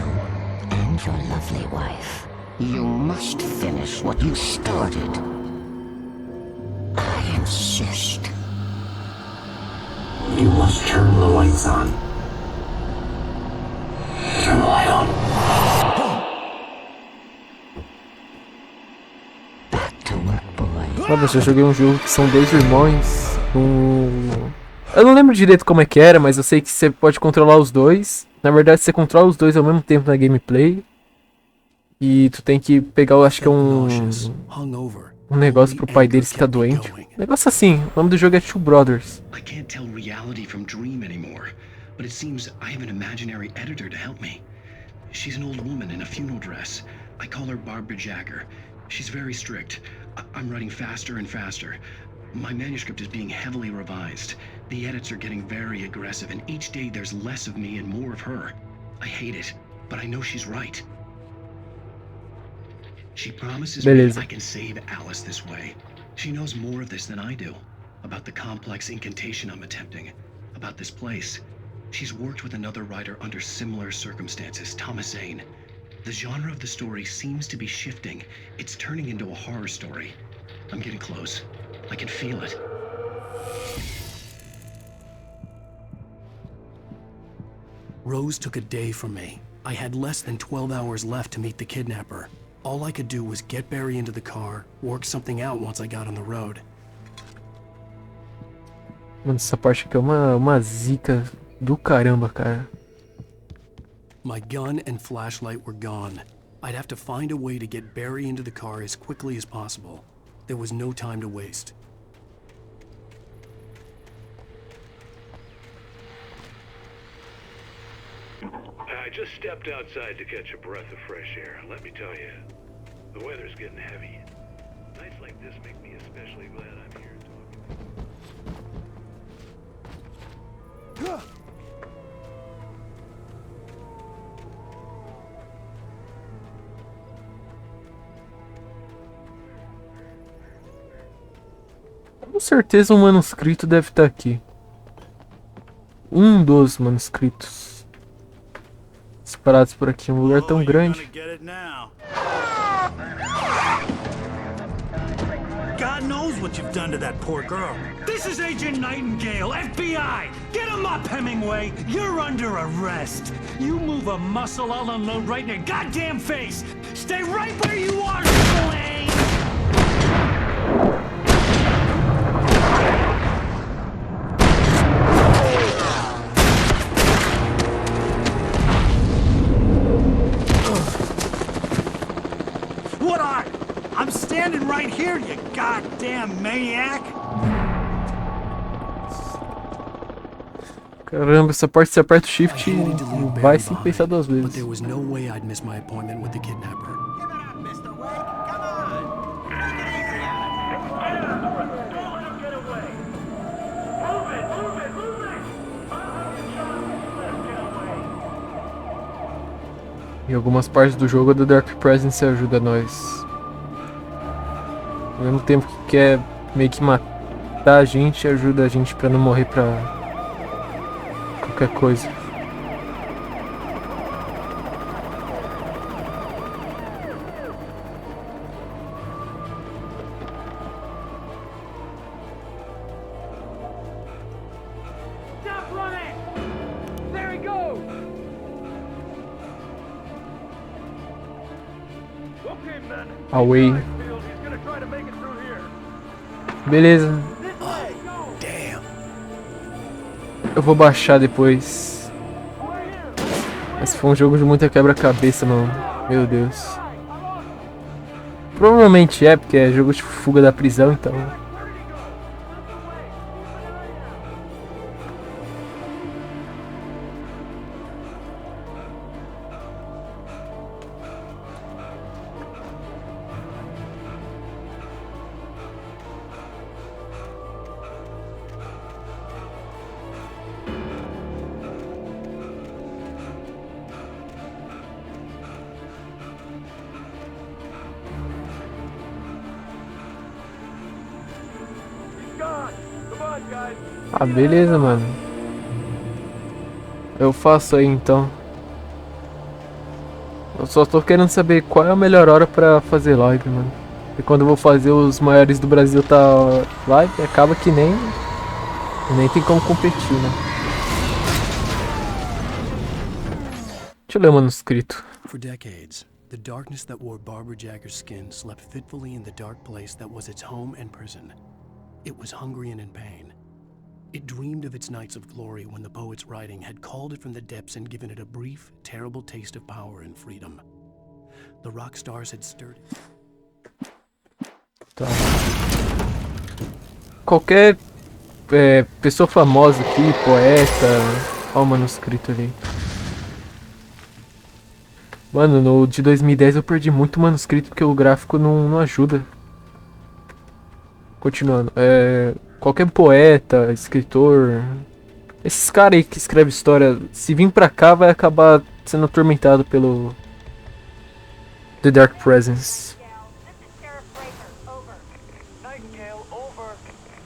and your lovely wife. You must finish what you started. I insist. You must turn the lights on. Turn the light on. Mano, eu já joguei um jogo que são dois irmãos. Eu não lembro direito como é que era, mas eu sei que você pode controlar os dois. Na verdade, você controla os dois ao mesmo tempo na gameplay. E tu tem que pegar, eu acho que é um negócio pro pai deles que tá doente. Um negócio assim. O nome do jogo é Two Brothers. I can't tell reality from dream anymore, but it seems I have an imaginary editor to help me. She's an old woman in a funeral dress. I call her Barbara Jagger. She's very strict. I'm writing faster and faster. My manuscript is being heavily revised. The edits are getting very aggressive, and each day there's less of me and more of her. I hate it, but I know she's right. She promises me I can save Alice this way. She knows more of this than I do. About the complex incantation I'm attempting. About this place. She's worked with another writer under similar circumstances, Thomas Zane. The genre of the story seems to be shifting. It's turning into a horror story. I'm getting close. I can feel it. Rose took a day from me. I had less than 12 hours left to meet the kidnapper. All I could do was get Barry into the car, work something out once I got on the road. Mano, essa parte aqui é uma zica do caramba, cara. My gun and flashlight were gone. I'd have to find a way to get Barry into the car as quickly as possible. There was no time to waste. I just stepped outside to catch a breath of fresh air. Let me tell you, the weather's getting heavy. Nights like this make me especially glad I'm here talking. Com certeza um manuscrito deve estar aqui. Um dos manuscritos separados por aqui, um lugar tão grande. God knows what you've done to that poor girl. This is Agent Nightingale, FBI! Get him up, Hemingway! You're under arrest! You move a muscle, I'll unload right in your goddamn face! Stay right where you are, Slane! What are? I'm standing right here, you goddamn maniac! Caramba, essa parte você aperta o shift e vai sem pensar duas But vezes. there was no way I'd miss my appointment with the kidnapper. Em algumas partes do jogo, a The Dark Presence ajuda nós. Ao mesmo tempo que quer meio que matar a gente, ajuda a gente pra não morrer pra qualquer coisa. Stop running! There he goes! Okay, men. Away. He's gonna try to make it through here. Beleza. Eu vou baixar depois. Esse foi um jogo de muita quebra-cabeça, mano. Meu Deus. Provavelmente é, porque é jogo de fuga da prisão, então. Ah, beleza, mano. Eu faço aí então. Eu só tô querendo saber qual é a melhor hora pra fazer live, mano. E quando eu vou fazer os maiores do Brasil tá live, acaba que nem tem como competir, né? Deixa eu ler o manuscrito. For decades, the darkness that wore Barbara Jagger's skin slept fitfully in the dark place that was its home and prison. It was hungry and in pain. It dreamed of its nights of glory when the poet's writing had called it from the depths and given it a brief, terrible taste of power and freedom. The rock stars had stirred it. Tá. Qualquer pessoa famosa aqui, poeta, olha o manuscrito ali. Mano, no de 2010 eu perdi muito manuscrito porque o gráfico não ajuda. Continuando, qualquer poeta, escritor, esses caras aí que escrevem história, se vir pra cá vai acabar sendo atormentado pelo The Dark Presence. Nightingale, over.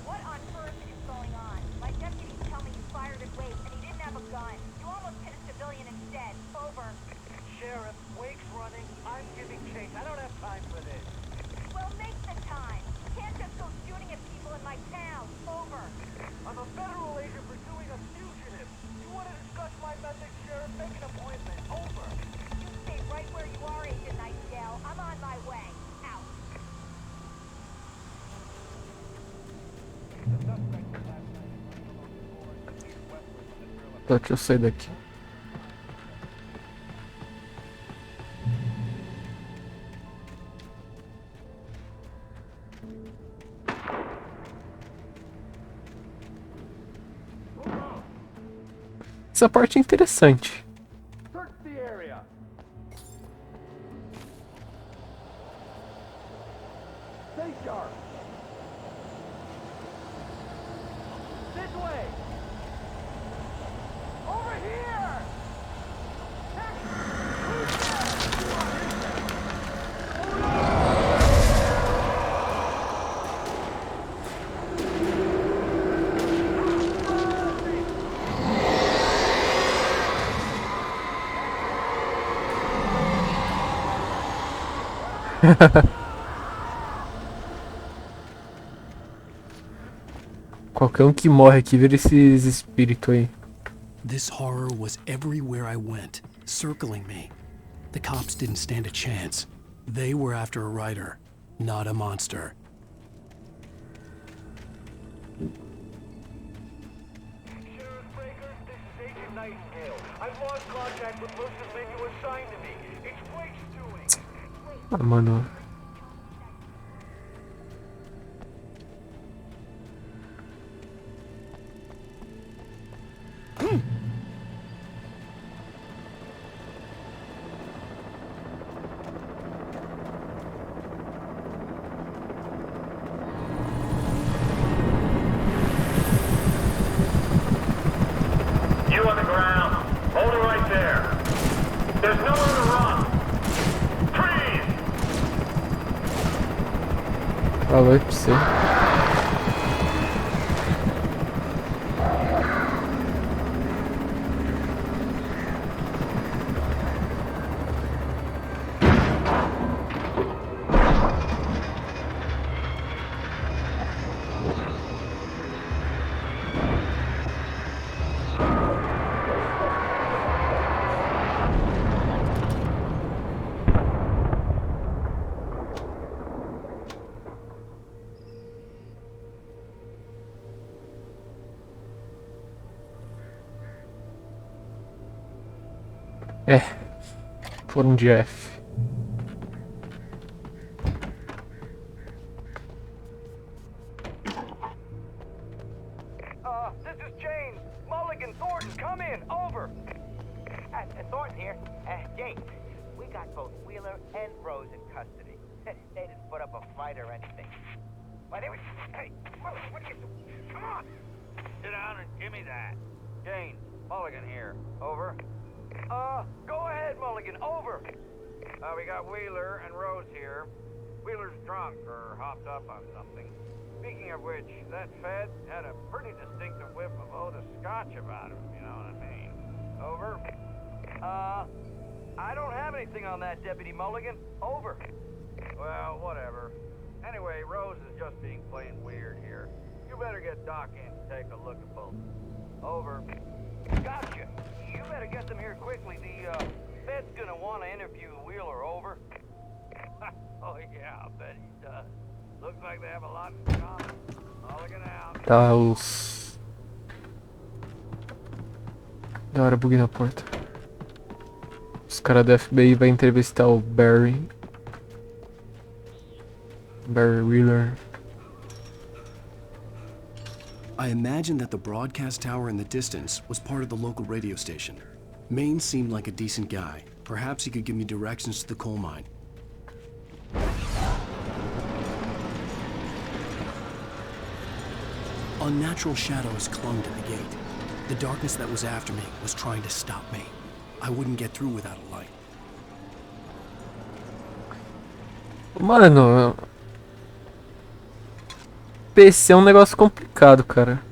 What on earth is going on? My deputies tell me you fired at Wake and he didn't have a gun. You almost hit a civilian instead. Over. Sheriff, Wake's running. I'm giving chase. I don't have time for this. Well, make the time. You can't just go shooting at people in my town. Over. I'm a federal agent pursuing a fugitive. You want to discuss my message, Sheriff? Make an appointment. Over. You stay right where you are, Agent Nightingale. I'm on my way. Out. Tá, deixa eu sair daqui. Essa parte é interessante. Search the area. Stay sharp. This way. Over here. Qualquer um que morre aqui vira esses espíritos aí. This horror was everywhere I went, circling me. The cops didn't stand a chance. They were after a writer, not a monster. Ah, mano. You on the ground. Hold it right there. There's nowhere to run. Freeze! Falou pra você. É, foram de F. This is James. Mulligan, Thornton, come in. Over. Thornton here. James, we got both Wheeler and Rose in custody. They didn't put up a fight or anything. Why, they were... Hey, what are you doing? Come on. Sit down and give me that. Jane, Mulligan here. Over. Go ahead, Mulligan. Over. We got Wheeler and Rose here. Wheeler's drunk or hopped up on something. Speaking of which, that Fed had a pretty distinctive whiff of Otis Scotch about him, you know what I mean? Over. I don't have anything on that, Deputy Mulligan. Over. Well, whatever. Anyway, Rose is just being plain weird here. You better get Doc in to take a look at both. Over. Gotcha. You better get them here quickly. The Fed's gonna want to interview Wheeler. Over. Oh yeah, I'll bet he does. Looks like they have a lot in common. Mulligan out. Tá, os... Da hora, buguei na porta. Os caras do FBI vai entrevistar o Barry Wheeler. I imagined that the broadcast tower in the distance was part of the local radio station. Maine seemed like a decent guy. Perhaps he could give me directions to the coal mine. Unnatural shadows clung to the gate. The darkness that was after me was trying to stop me. I wouldn't get through without a light. Mano, PC é um negócio complicado, cara.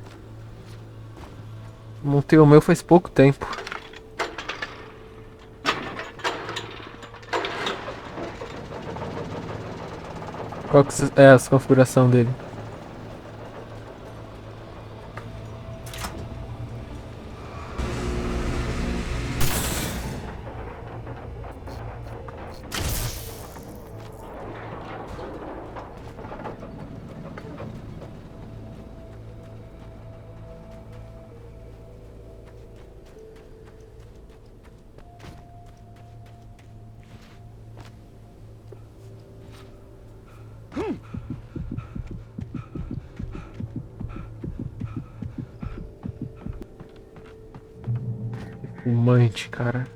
Montei o meu faz pouco tempo. Qual que é a configuração dele? Fumante, cara.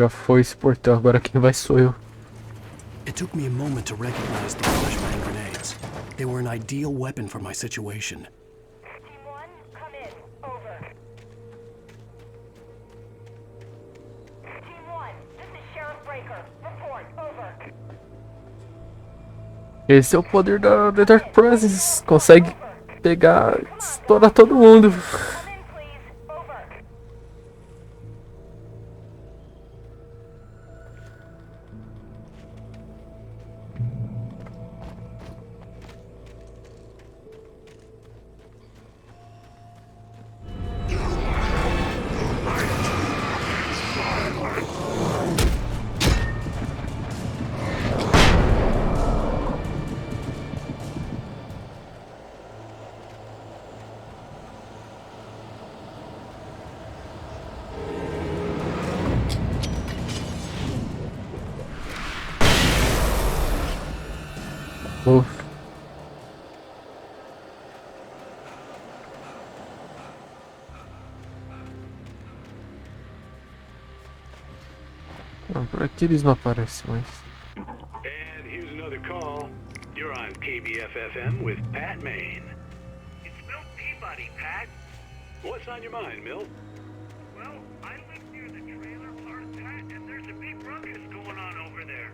Já foi esse portão, agora quem vai sou eu. It took me a moment to recognize the flashbang grenades. They were an ideal weapon for my situation. Team 1, come in. Over. Team 1, this is Sheriff Breaker. Report. Over. Esse é o poder da The Dark Presence. Consegue pegar, estourar todo mundo. Não, por aqui eles não aparecem mais. And here's another call. You're on KBFFM with Pat Maine. It's Milt Peabody, Pat. What's on your mind, Milt? Well, I live near the trailer park, Pat, and there's a big ruckus going on over there.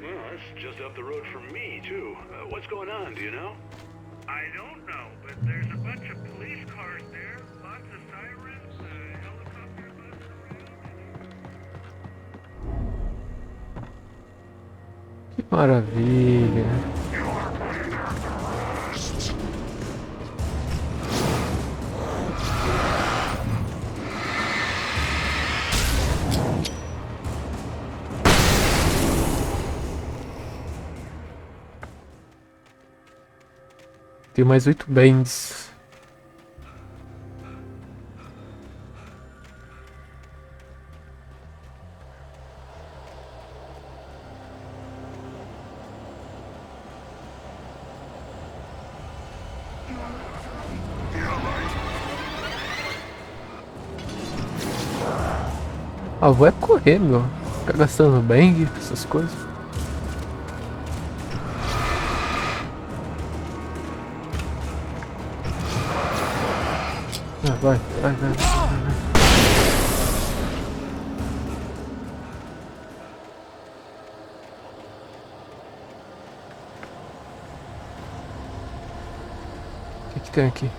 Well, that's just up the road from me, too. What's going on, do you know? I don't know, but there's a bunch of police cars there, lots of sirens, helicopters buzzing around. Que maravilha. Tem mais 8 bands. Ah, vou é correr, meu. Ficar gastando bang, essas coisas. Ah, vai. O que tem aqui?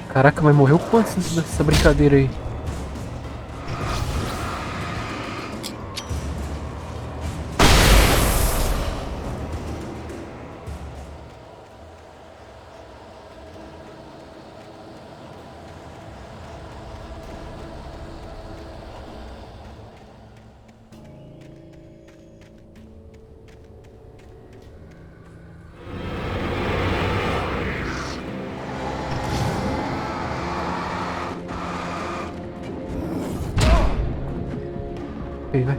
Caraca, mas morreu quantos nessa brincadeira aí? Vai.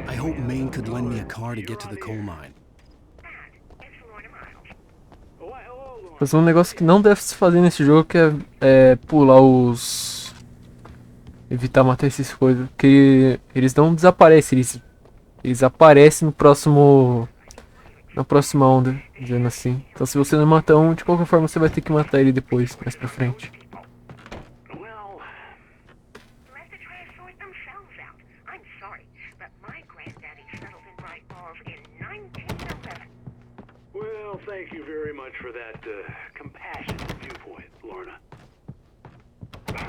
I hope Maine could lend me a car to get to the coal mine. Mas um negócio que não deve se fazer nesse jogo que é pular os... Evitar matar essas coisas, porque eles não desaparecem, eles aparecem no próximo... Na próxima onda, dizendo assim. Então se você não matar um, de qualquer forma você vai ter que matar ele depois, mais pra frente. Thank you very much for that compassionate viewpoint, Lorna.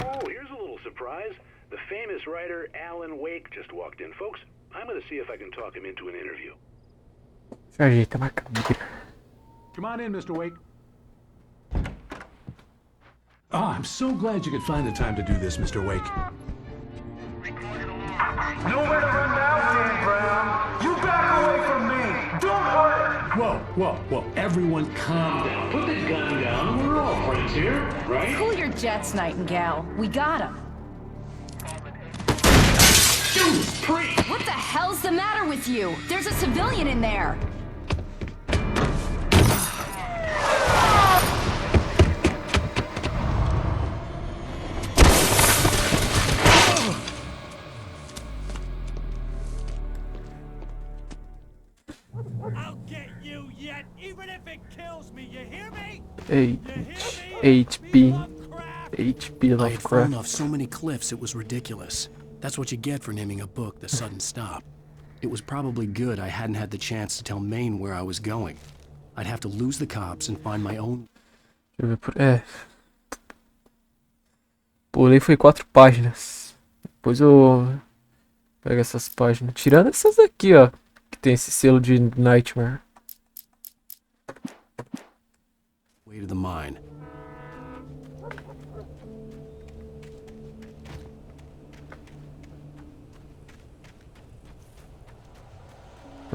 Oh, here's a little surprise. The famous writer Alan Wake just walked in, folks. I'm going to see if I can talk him into an interview. Come on in, Mr. Wake. Oh, I'm so glad you could find the time to do this, Mr. Wake. Nowhere to run now, Dan Brown. You back away from me. Don't hurt. Whoa. Whoa, everyone calm down. Put the gun down. We're all friends here, right? Cool your jets, Nightingale. We got him. What the hell's the matter with you? There's a civilian in there. I'll get you yet, even if it kills me. You hear me? HP I had fallen Lovecraft. off so many cliffs it was ridiculous. That's what you get for naming a book The Sudden Stop. It was probably good I hadn't had the chance to tell Maine where I was going. I'd have to lose the cops and find my own... Deixa eu ver por... Pulei foi 4 páginas. Depois eu pego essas páginas. Tirando essas aqui, ó. Que tem esse selo de Nightmare. way to the mine.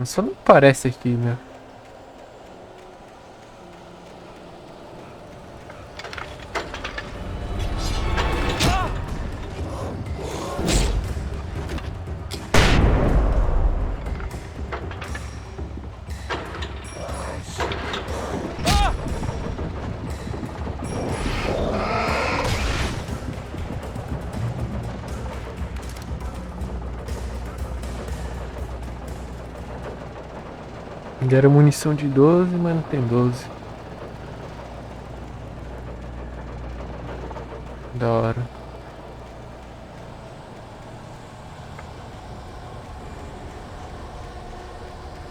Só não parece aqui, né? Deram munição de 12, mas não tem 12. Da hora.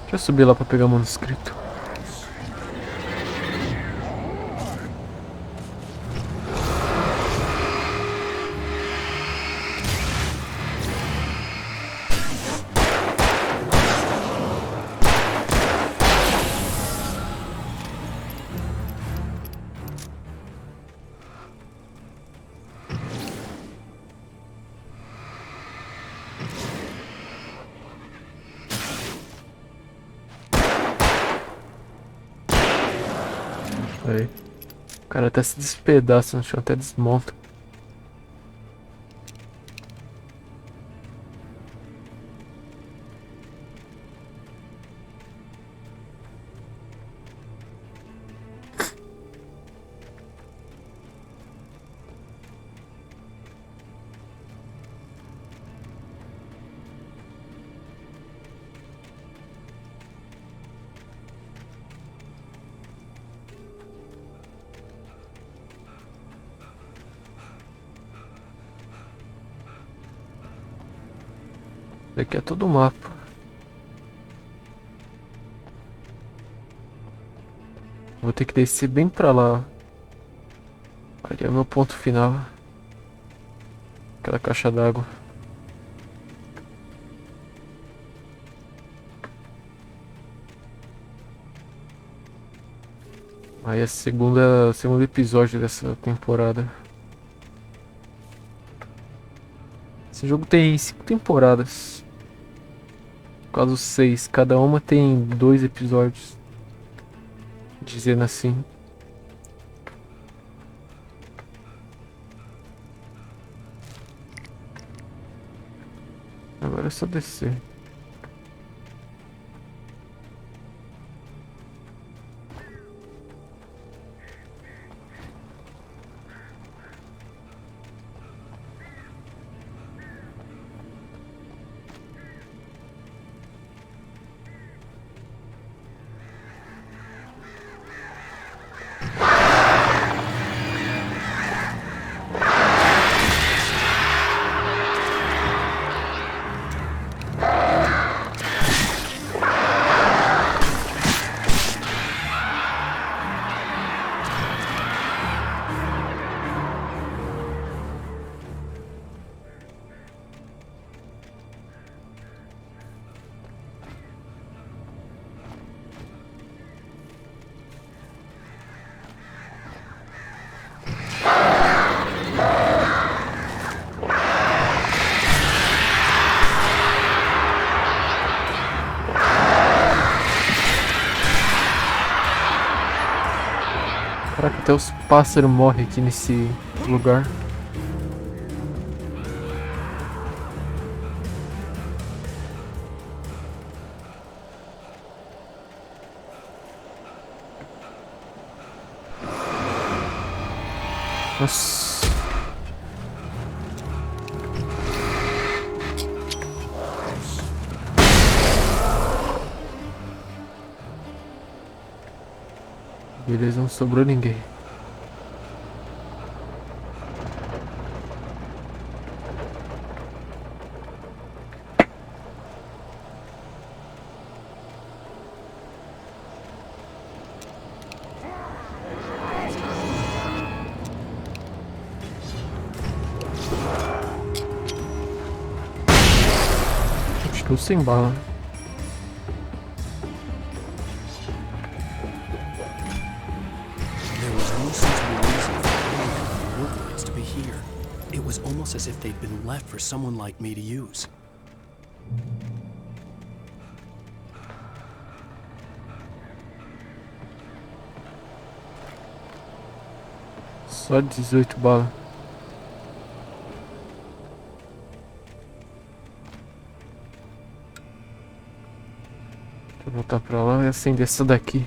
Deixa eu subir lá pra pegar o manuscrito. Aí. O cara até se despedaça no chão, até desmonta. Aqui é todo o mapa. Vou ter que descer bem pra lá. Ali é o meu ponto final. Aquela caixa d'água. Aí é o segundo episódio dessa temporada. Esse jogo tem 5 temporadas. Caso 6, cada uma tem 2 episódios. Dizendo assim. Agora é só descer. Caraca, até os pássaros morrem aqui nesse lugar. Nossa. Beleza, não sobrou ninguém. Estou sem bala. It was almost as if they'd been left for someone like me to use. Só 18 balas. Vou voltar pra lá e acender essa daqui.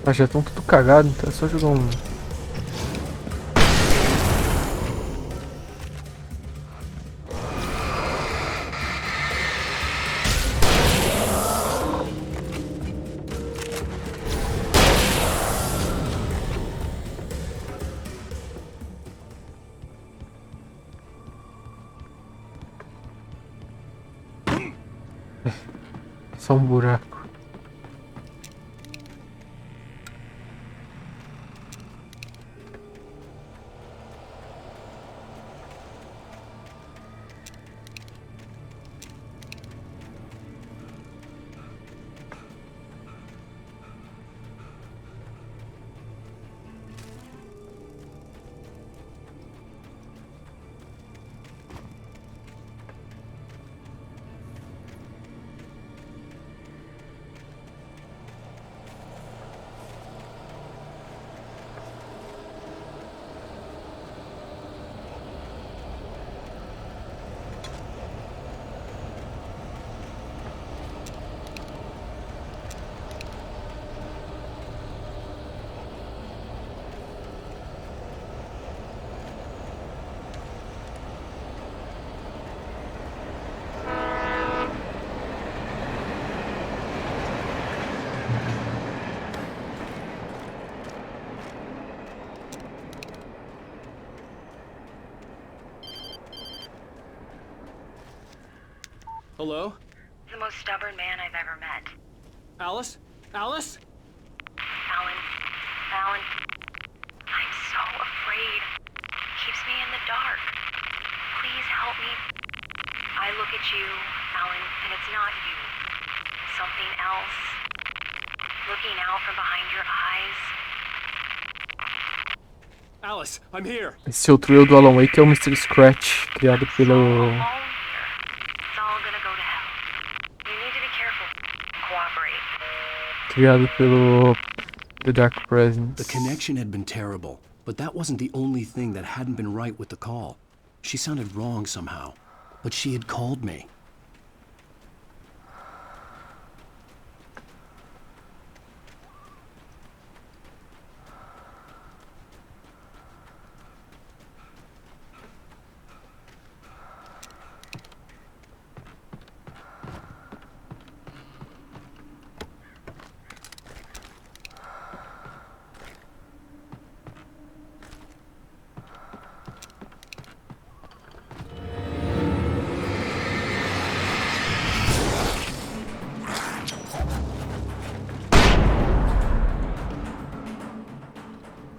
Ah, já estão tudo cagado, então é só jogar um. Só um buraco. Hello? The most stubborn man I've ever met. Alice? Alice? Alan. Alan. I'm so afraid. Keeps me in the dark. Please help me. I look at you, Alan, and it's not you. Something else. Looking out from behind your eyes. Alice, I'm here. Esse outro eu do Alan Wake é o Mr. Scratch, criado pelo... Criado pelo The Dark Presence. The connection had been terrible, but that wasn't the only thing that hadn't been right with the call. She sounded wrong somehow, but she had called me.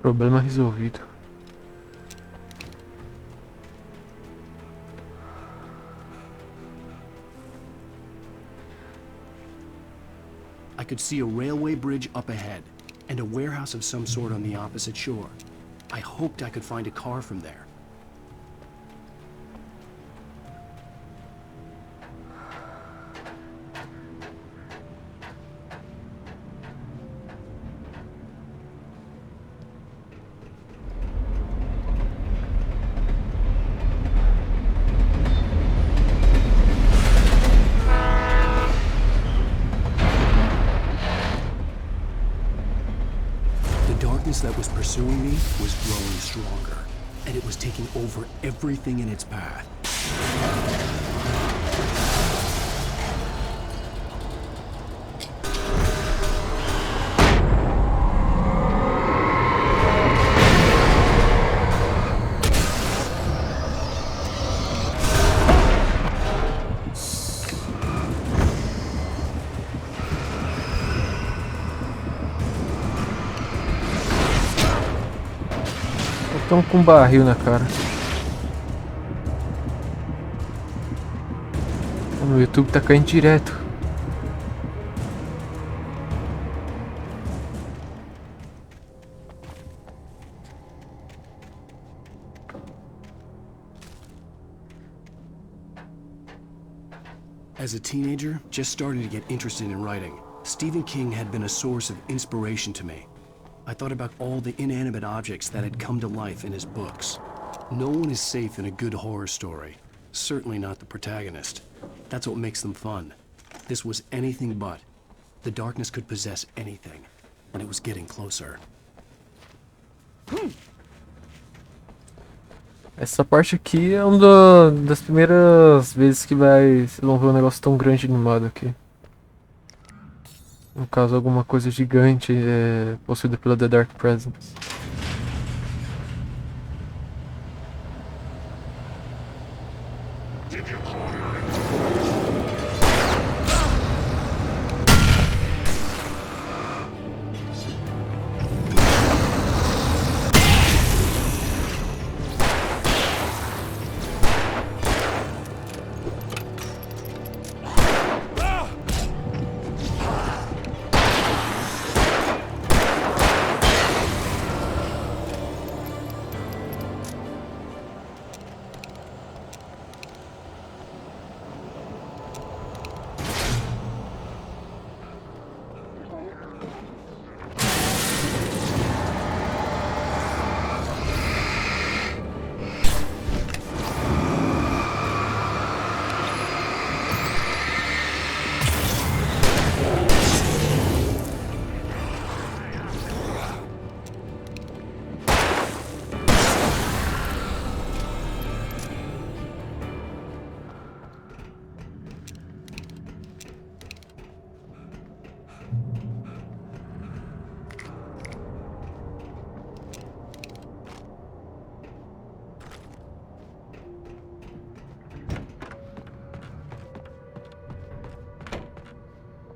Problema resolvido. I could see a railway bridge up ahead, and a warehouse of some sort on the opposite shore. I hoped I could find a car from there. That was pursuing me was growing stronger, and it was taking over everything in its path. Estão com um barril na cara. O meu YouTube tá caindo direto. As a teenager, just starting to get interested in writing, Stephen King had been a source of inspiration to me. I thought about all the inanimate objects that had come to life in his books. No one is safe in a good horror story. Certainly not the protagonist. That's what makes them fun. This was anything but. The darkness could possess anything, and it was getting closer. Essa parte aqui é uma das primeiras vezes que vocês vão ver um negócio tão grande animado aqui. No caso, alguma coisa gigante possuída pela The Dark Presence.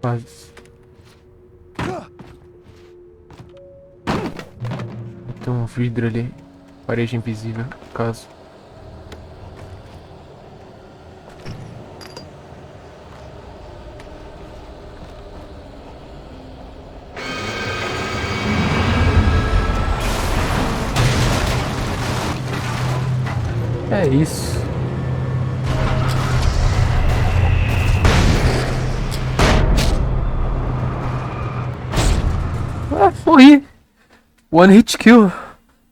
Quase. Tem um vidro ali. Parede invisível, no caso. É isso. Ah, morri. One hit kill.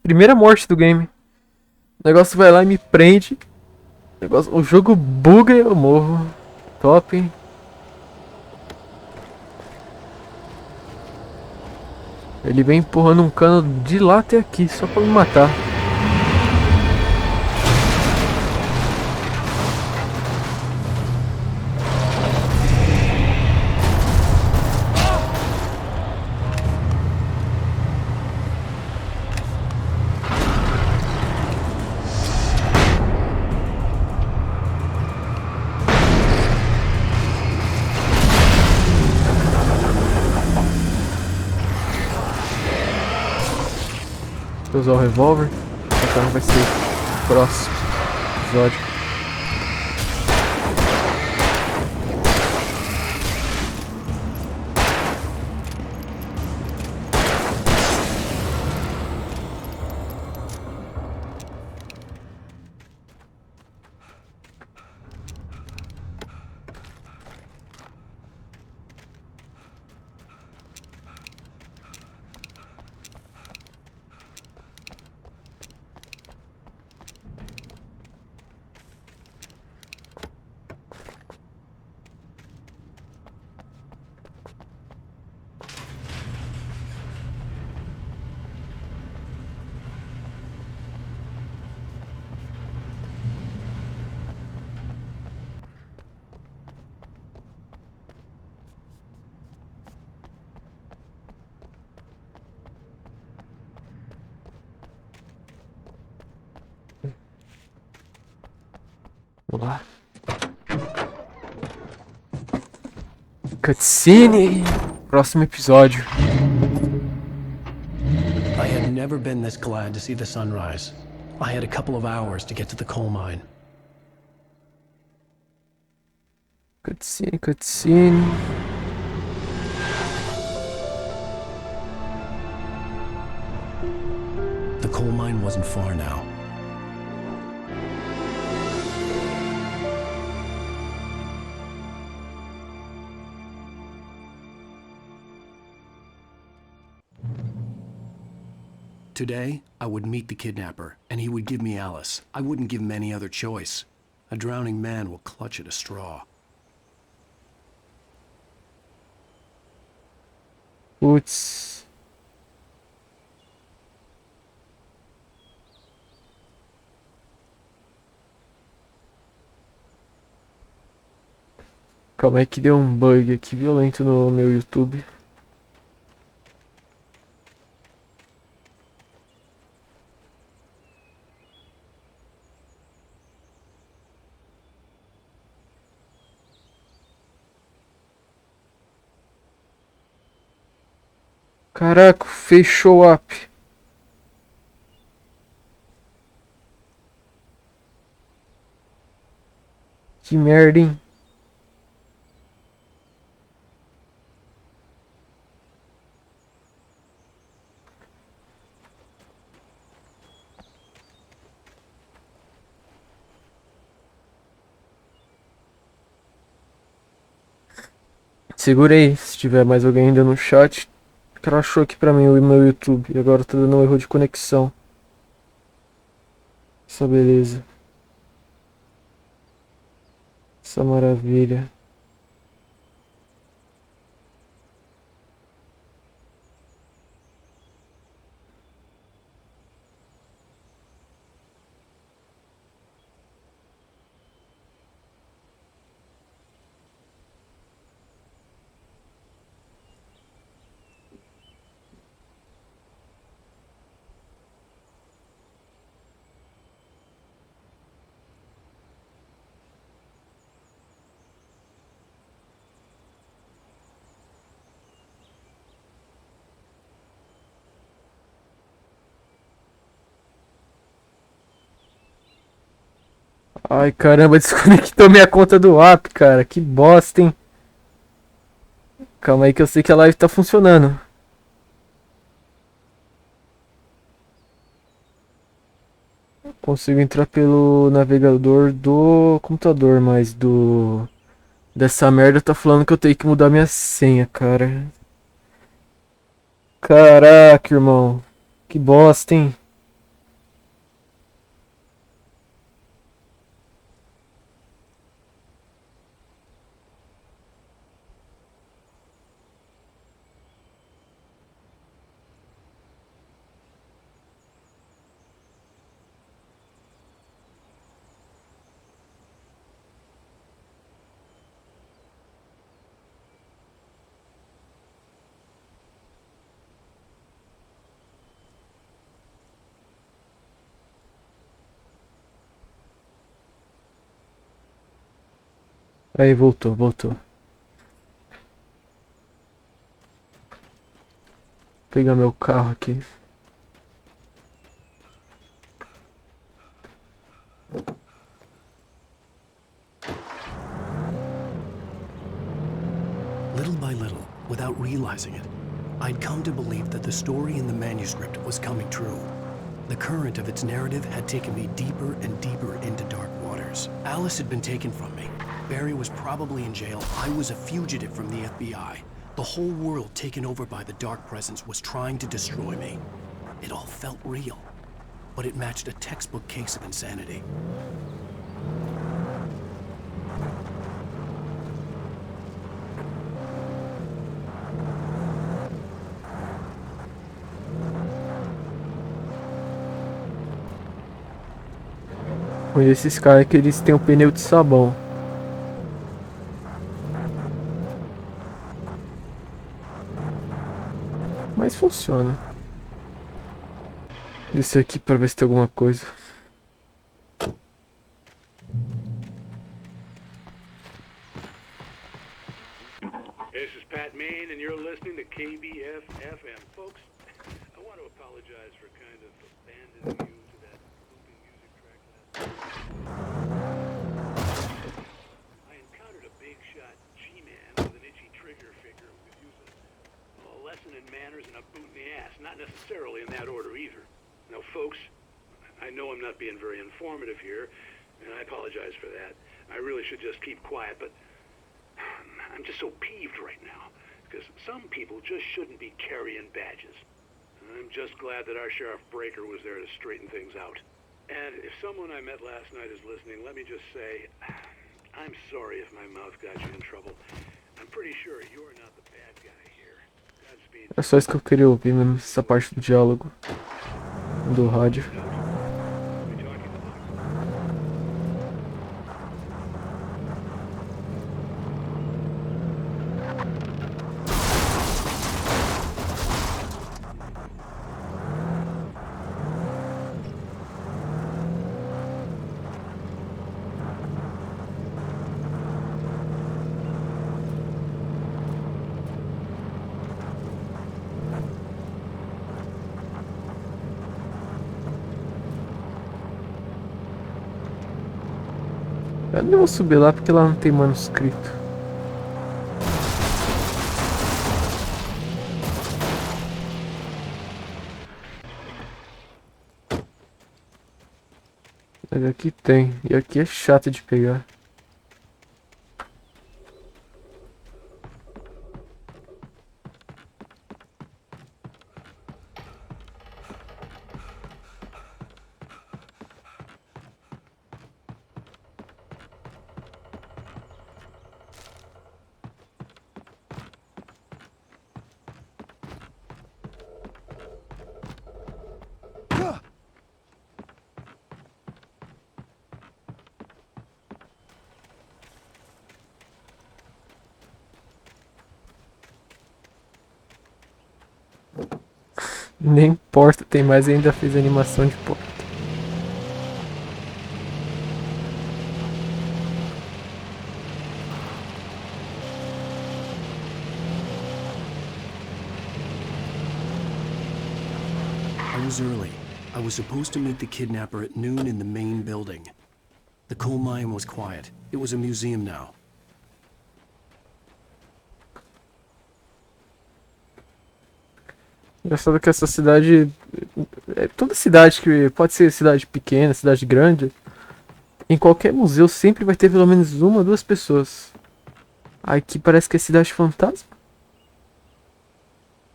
Primeira morte do game. O negócio vai lá e me prende. O jogo buga e eu morro. Top. Ele vem empurrando um cano de lá até aqui só pra me matar. usar o revólver. Então vai ser o próximo episódio. Vamos lá. Cutscene! Próximo episódio. I had never been this glad to see the sunrise. I had a couple of hours to get to the coal mine. Cutscene, cutscene. The coal mine wasn't far now. Today, I would meet the kidnapper, and he would give me Alice. I wouldn't give him any other choice. A drowning man will clutch at a straw. Putz. Calma aí que deu um bug aqui violento no meu YouTube. Caraca, fechou o app. Que merda, hein? Segura aí, se tiver mais alguém ainda no chat. Crashou aqui pra mim o meu YouTube e agora tá dando um erro de conexão. Essa beleza. Essa maravilha. Ai, caramba, desconectou minha conta do app, cara. Que bosta, hein? Calma aí que eu sei que a live tá funcionando. Consigo entrar pelo navegador do computador, mas dessa merda tá falando que eu tenho que mudar minha senha, cara. Caraca, irmão. Que bosta, hein? Aí, voltou. Vou pegar meu carro aqui. by little, without realizing it, I'd come to believe that the story in the manuscript was coming true. The current of its narrative had taken me deeper and deeper into dark waters. Alice had been taken from me. Barry was probably in jail. I was a fugitive from the FBI. The whole world taken over by the dark presence was trying to destroy me. It all felt real, but it matched a textbook case of insanity. Com esses caras que eles têm um pneu de sabão. Mas funciona. Descer aqui pra ver se tem alguma coisa. This is Pat Main, and you're listening to KBF FM. Folks, I want to apologize for kind of abandoning you to that looping music track last night. I encountered a big shot G-man with an itchy trigger figure who could use a lesson in manners and a boot in the ass. Not necessarily in that order either. Now, folks, I know I'm not being very informative here, and I apologize for that. I really should just keep quiet, but I'm just so peeved right now, because some people just shouldn't be carrying badges. And I'm just glad that our Sheriff Breaker was there to straighten things out. And if someone I met last night is listening, let me just say, I'm sorry if my mouth got you in trouble. I'm pretty sure you're not the bad guy here. Godspeed. É só isso que eu queria ouvir mesmo, essa parte do diálogo do rádio. Eu não vou subir lá porque lá não tem manuscrito. Mas aqui tem. E aqui é chato de pegar. Nem porta tem mais, ainda fez animação de porta. I was early. I was supposed to meet the kidnapper at noon in the main building. The coal mine was quiet. It was a museum now. Engraçado que essa cidade, toda cidade que pode ser cidade pequena, cidade grande, em qualquer museu sempre vai ter pelo menos uma ou duas pessoas. Aqui parece que é cidade fantasma.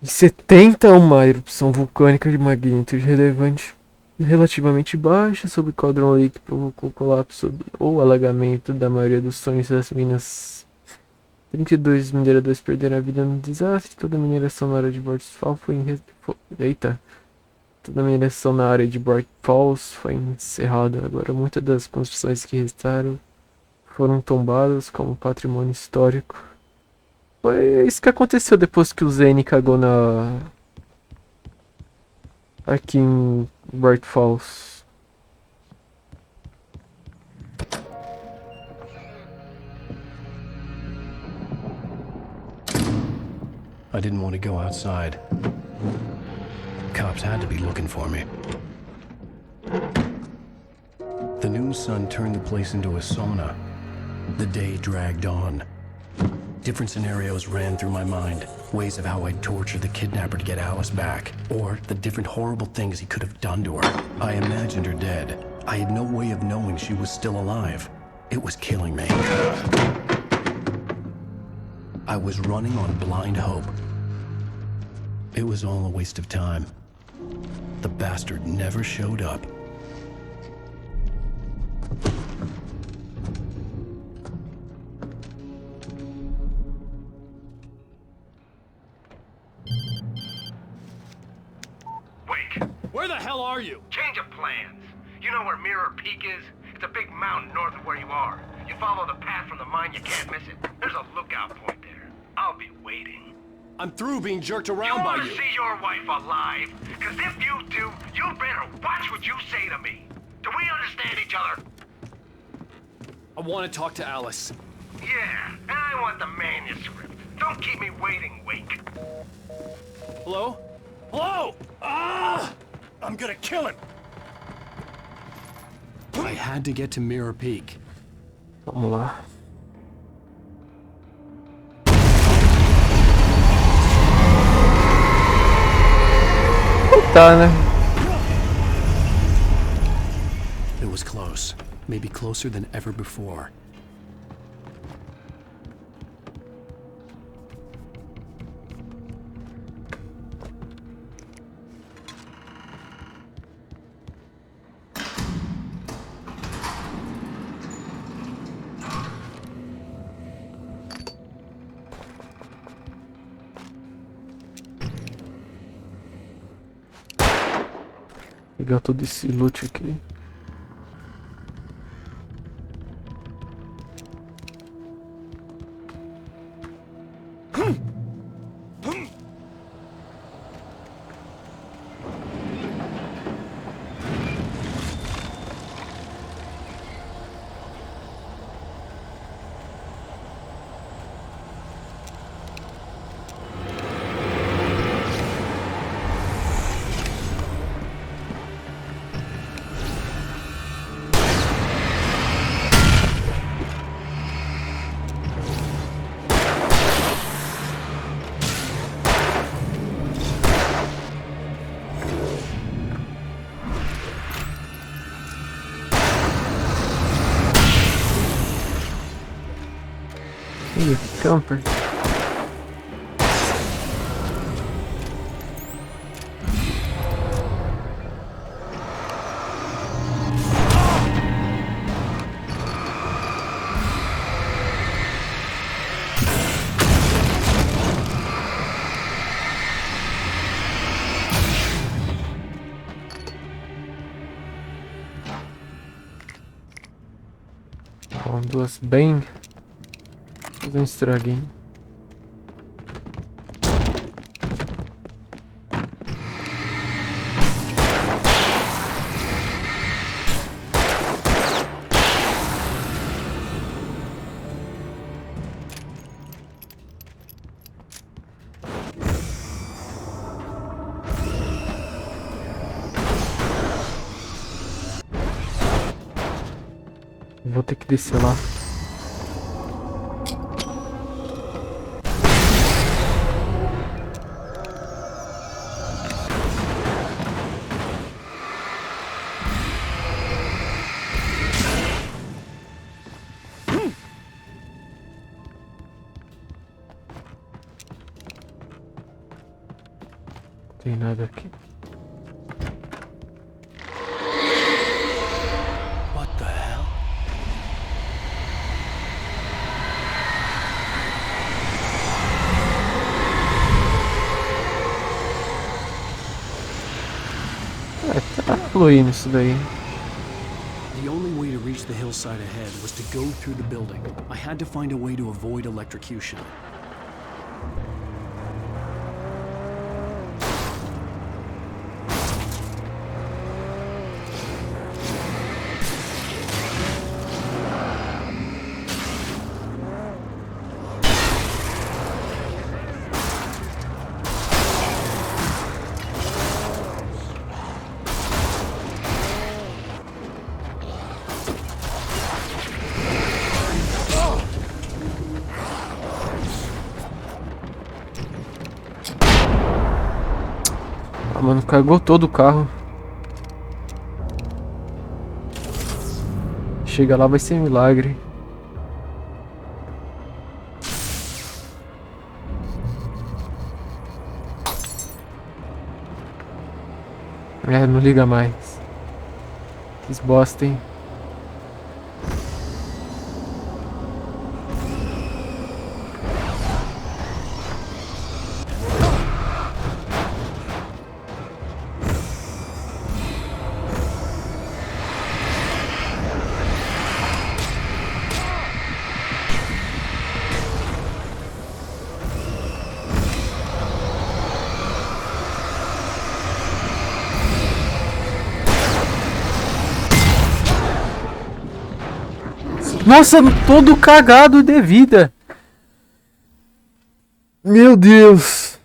Em 70, uma erupção vulcânica de magnitude relevante relativamente baixa sobre Cauldron Lake provocou colapso ou alagamento da maioria dos sonhos das minas. 32 mineradores perderam a vida no desastre. Toda a mineração na área de Bright Falls Toda a mineração na área de Bright Falls foi encerrada. Agora muitas das construções que restaram foram tombadas como patrimônio histórico. Foi isso que aconteceu depois que o Zane cagou aqui em Bright Falls. I didn't want to go outside. Cops had to be looking for me. The noon sun turned the place into a sauna. The day dragged on. Different scenarios ran through my mind. Ways of how I'd torture the kidnapper to get Alice back. Or the different horrible things he could have done to her. I imagined her dead. I had no way of knowing she was still alive. It was killing me. I was running on blind hope. It was all a waste of time. The bastard never showed up. Where the hell are you? Change of plans. You know where Mirror Peak is? It's a big mountain north of where you are. You follow the path from the mine, you can't miss it. There's a lookout point there. I'll be waiting. I'm through being jerked around by you. You want to see your wife alive? Because if you do, you better watch what you say to me. Do we understand each other? I want to talk to Alice. Yeah, and I want the manuscript. Don't keep me waiting, Wake. Hello? Hello? Ah! I'm gonna kill him. I had to get to Mirror Peak. Vamos lá. Tá, né? It was close. Maybe closer than ever before. Pegar todo esse loot aqui. Ih, camper. Com duas bem. Fazer um estraguinho. Vou ter que descer lá. Não tem nada aqui. What the hell? Tá fluindo isso daí. The only way to reach the hillside ahead was to go through the building. I had to find a way to avoid electrocution. mano, carregou todo o carro. Chega lá, vai ser milagre. É, não liga mais. Que bosta, hein? Nossa, todo cagado de vida. Meu Deus.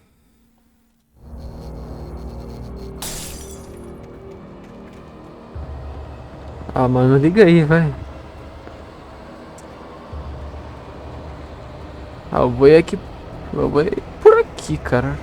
Ah, mano, liga aí, vai. Ah, eu vou ir aqui. Eu vou ir por aqui, cara.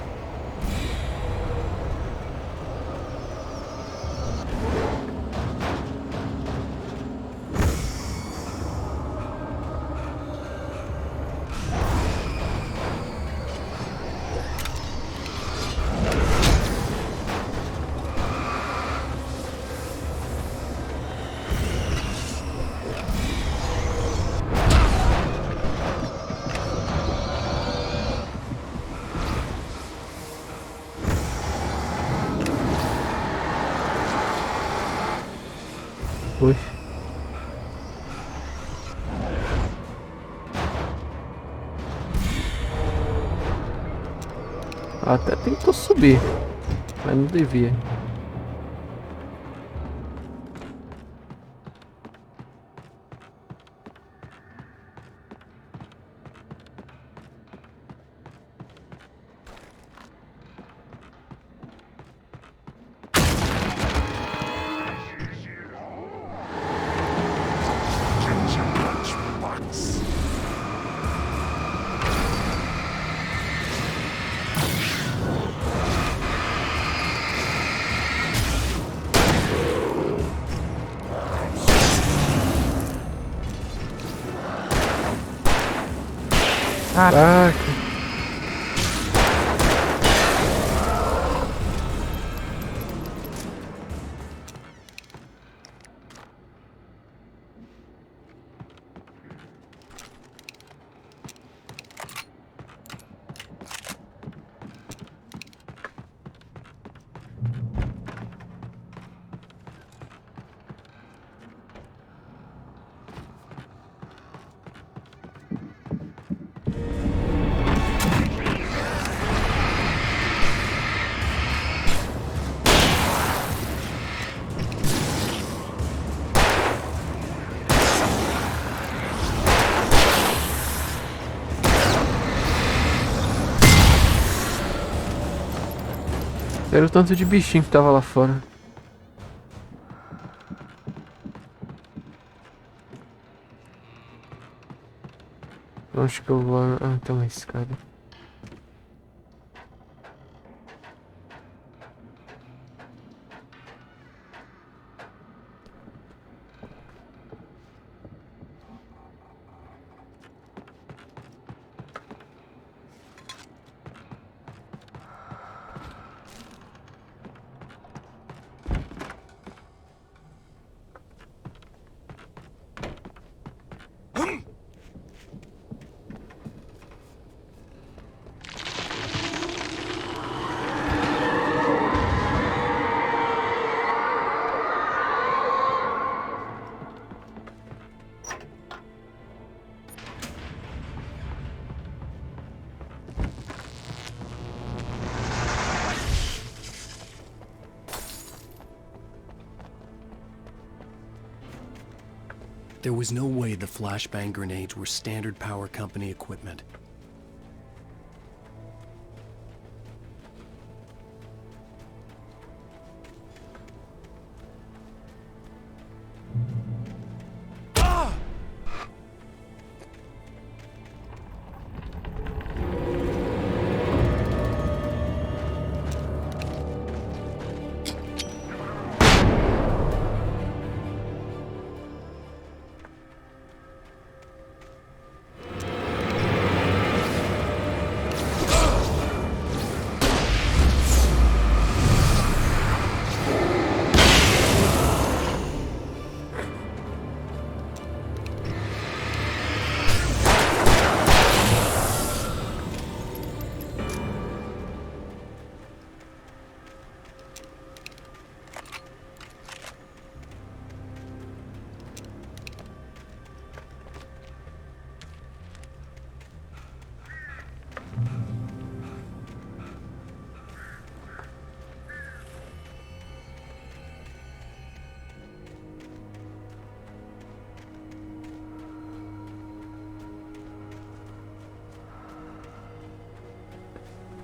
Ui. Até tentou subir, mas não devia. Caraca. Era o tanto de bichinho que tava lá fora. Onde que eu vou? Ah, tem uma escada. There was no way the flashbang grenades were standard power company equipment.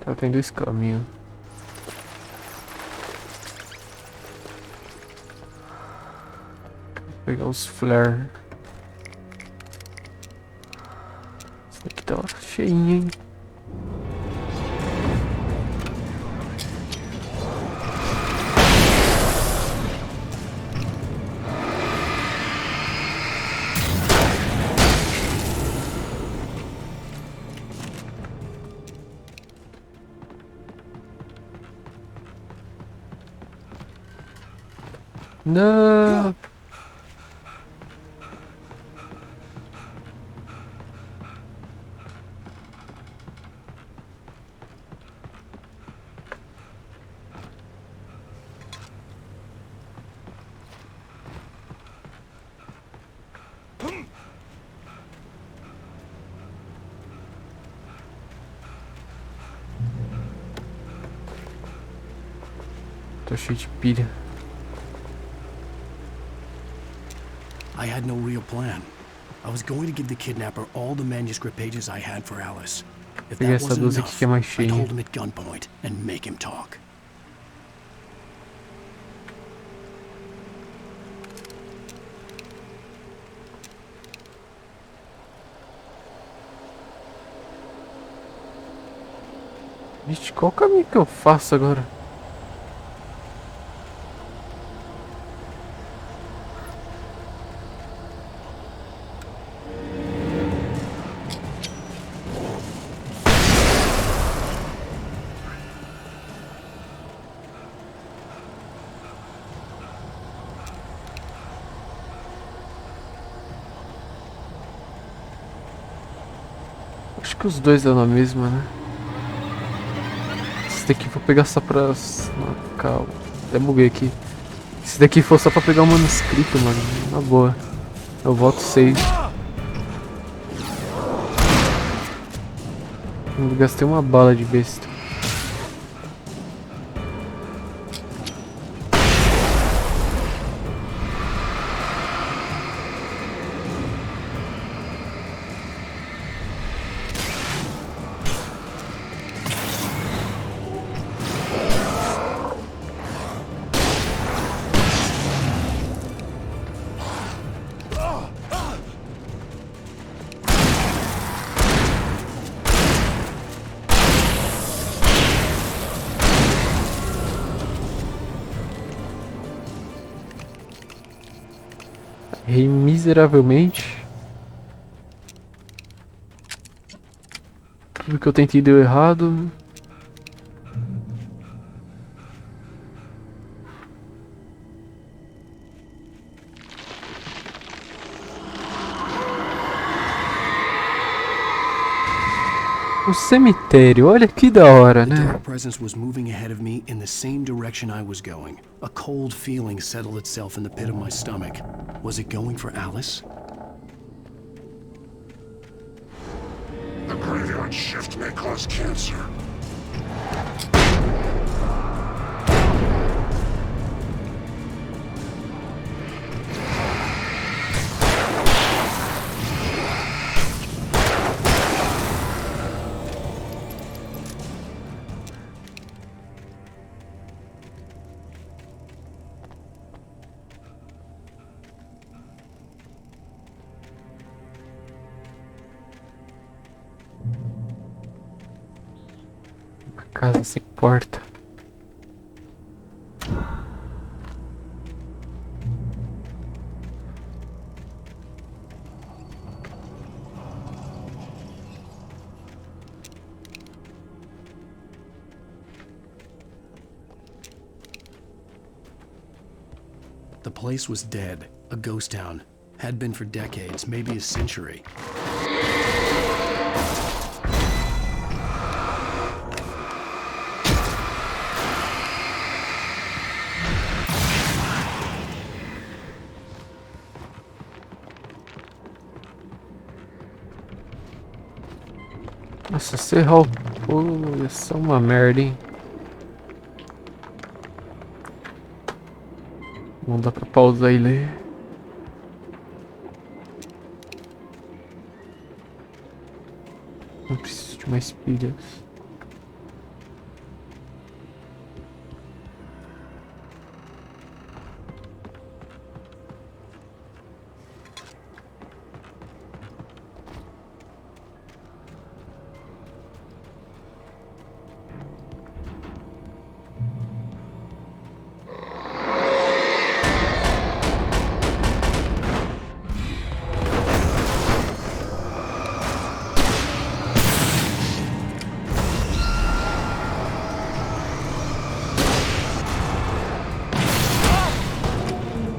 Tá, tem dois caminhos. Vou pegar os flare. Esse daqui tá cheinho, hein? Não. Tô cheio de pilha. I had no real plan. I was going to give the kidnapper all the manuscript pages I had for Alice. If Peguei that essa wasn't 12 aqui enough, que é mais I'd cheia. hold him at gunpoint and make him talk. Vixe, qual o caminho que eu faço agora? Acho que os dois dão na mesma, né? Esse daqui eu vou pegar só pra... Não, calma. Até buguei aqui. Se daqui for só pra pegar o manuscrito, mano. Na boa. Eu volto 6. Gastei uma bala de besta. Errei miseravelmente. Tudo que eu tentei deu errado. O cemitério, olha que da hora, né? The dark presence was moving ahead of me in the same direction I was going. A cold feeling settled itself in the pit of my stomach. Was it going for Alice? The graveyard shift may cause cancer. Casa sem porta. The place was dead, a ghost town. Had been for decades, maybe a century. Nossa, se errar o pulo, ia ser uma merda, hein? Não dá pra pausar e ler. Não preciso de mais pilhas.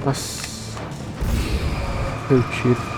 Nossa. Eu tiro.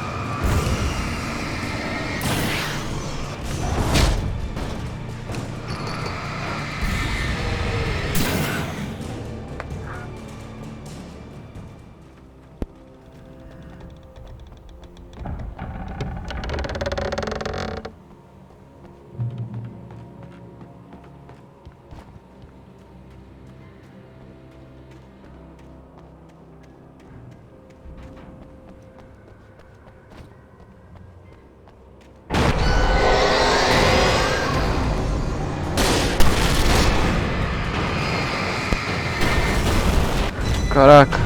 Caraca.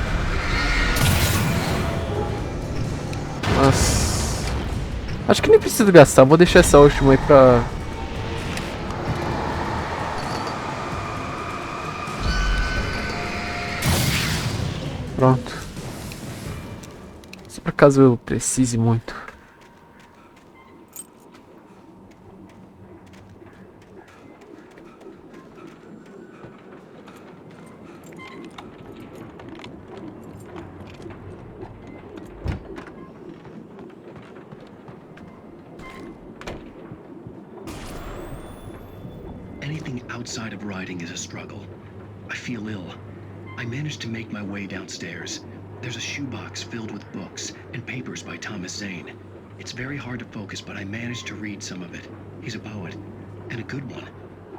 Nossa. Acho que nem preciso gastar. Vou deixar essa última aí pra... Pronto. Só por caso eu precise muito. Anything outside of riding is a struggle. I feel ill. I managed to make my way downstairs. There's a shoebox filled with books and papers by Thomas Zane. It's very hard to focus, but I managed to read some of it. He's a poet, and a good one.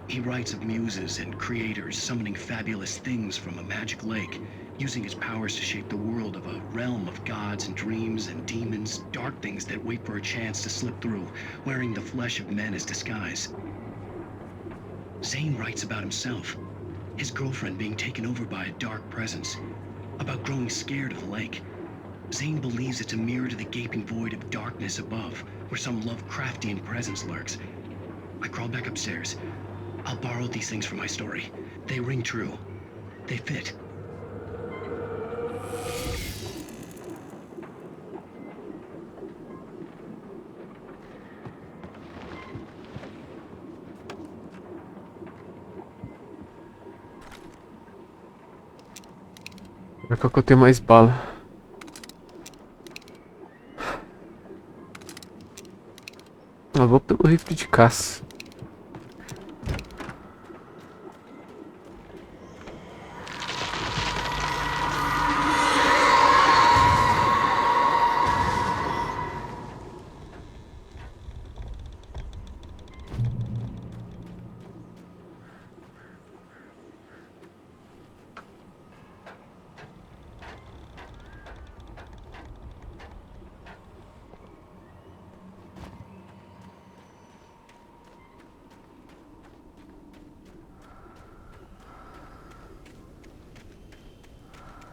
He writes of muses and creators summoning fabulous things from a magic lake, using his powers to shape the world of a realm of gods and dreams and demons, dark things that wait for a chance to slip through, wearing the flesh of men as disguise. Zane writes about himself, his girlfriend being taken over by a dark presence, about growing scared of the lake. Zane believes it's a mirror to the gaping void of darkness above, where some Lovecraftian presence lurks. I crawl back upstairs. I'll borrow these things for my story. They ring true. They fit. Pra cá que eu tenho mais bala. Eu vou pelo rifle de caça.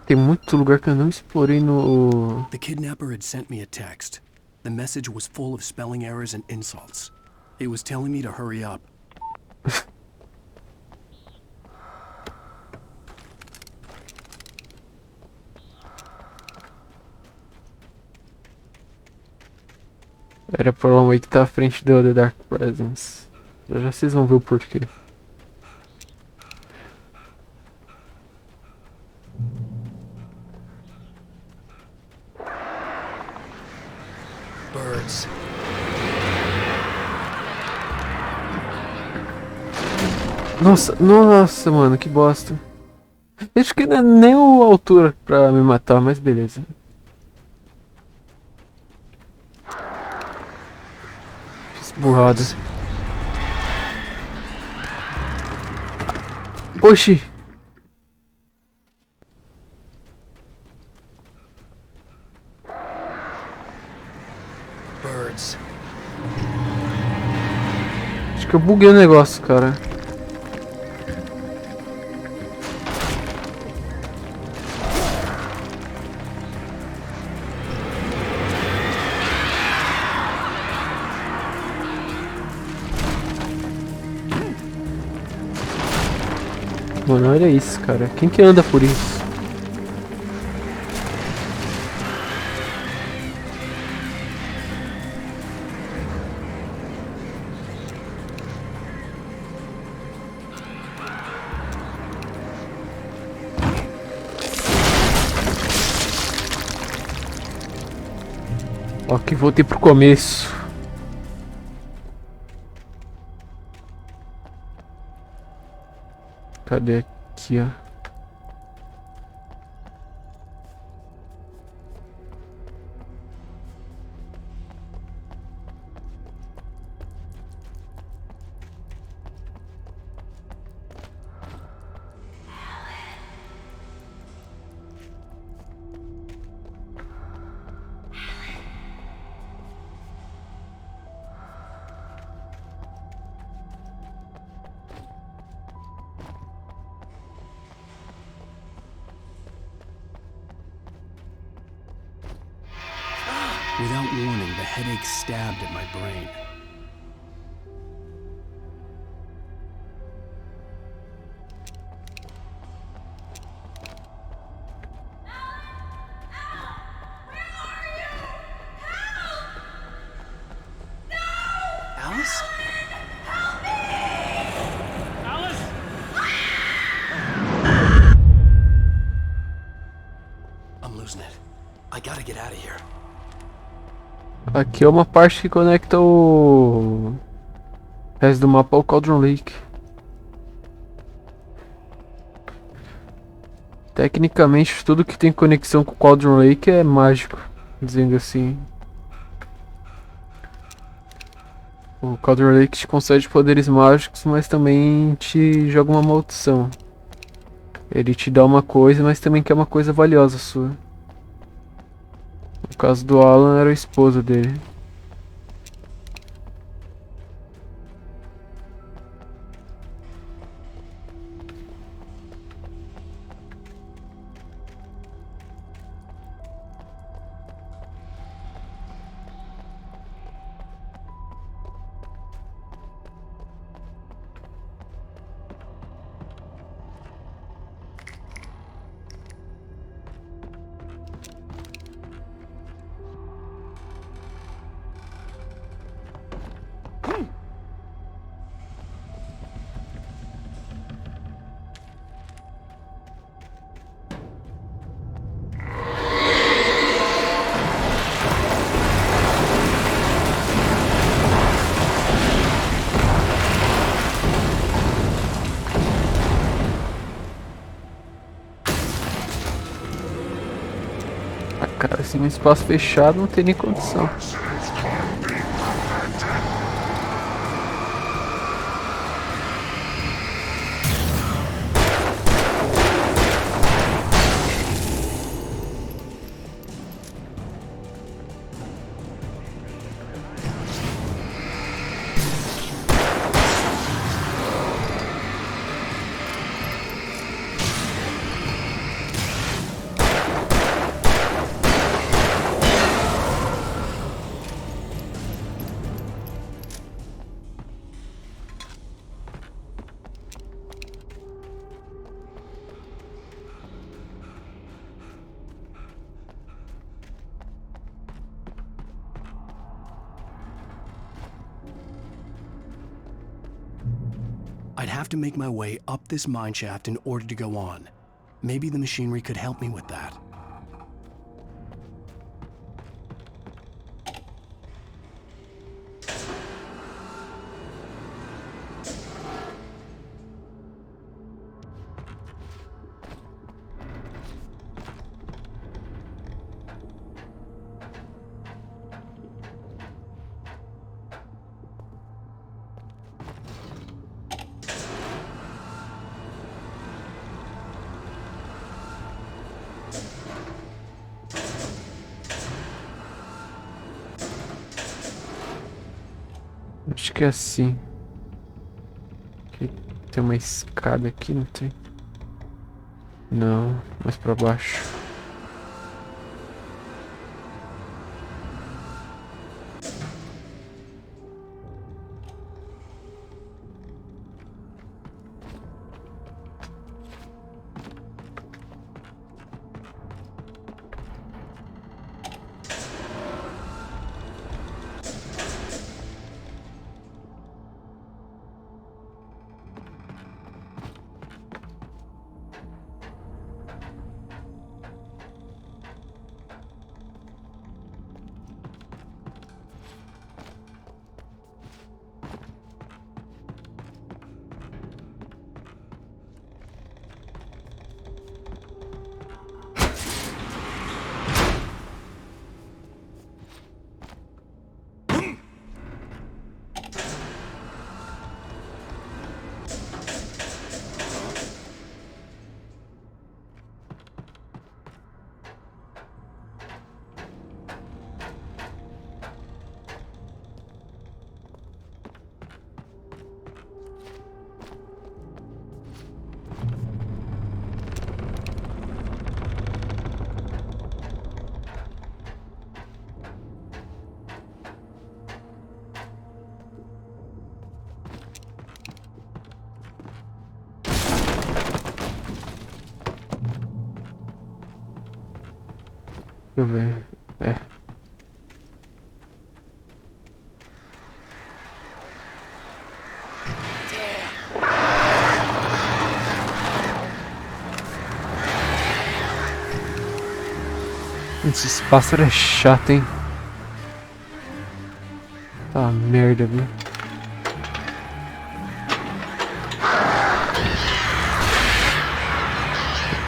Tem muito lugar que eu não explorei no... The kidnapper had sent me a text. The message was full of spelling errors and insults. It was telling me to hurry up. Era por um aí que tá à frente do The Dark Presence. Já vocês vão ver o porquê. Birds. Nossa, mano, que bosta. Acho que não é nem a altura pra me matar, mas beleza. Fiz burrada. Oxi. Birds. Acho que eu buguei o negócio, cara. Mano, olha isso, cara. Quem que anda por isso? Ok, voltei pro começo. Cadê aqui, ó? Without warning, the headache stabbed at my brain. Alice? Alice! I'm losing it. I gotta get out of here. Aqui é uma parte que conecta o resto do mapa ao Cauldron Lake. Tecnicamente, tudo que tem conexão com o Cauldron Lake é mágico, dizendo assim. O Cauldron Lake te concede poderes mágicos, mas também te joga uma maldição. Ele te dá uma coisa, mas também quer uma coisa valiosa sua. No caso do Alan, era o esposo dele. Cara, assim, um espaço fechado não tem nem condição. I'd have to make my way up this mine shaft in order to go on. Maybe the machinery could help me with that. Acho que é assim. Aqui tem uma escada aqui, não tem? Não, mais pra baixo. eu ver. É. Esse pássaro é chato, hein? Tá merda, viu?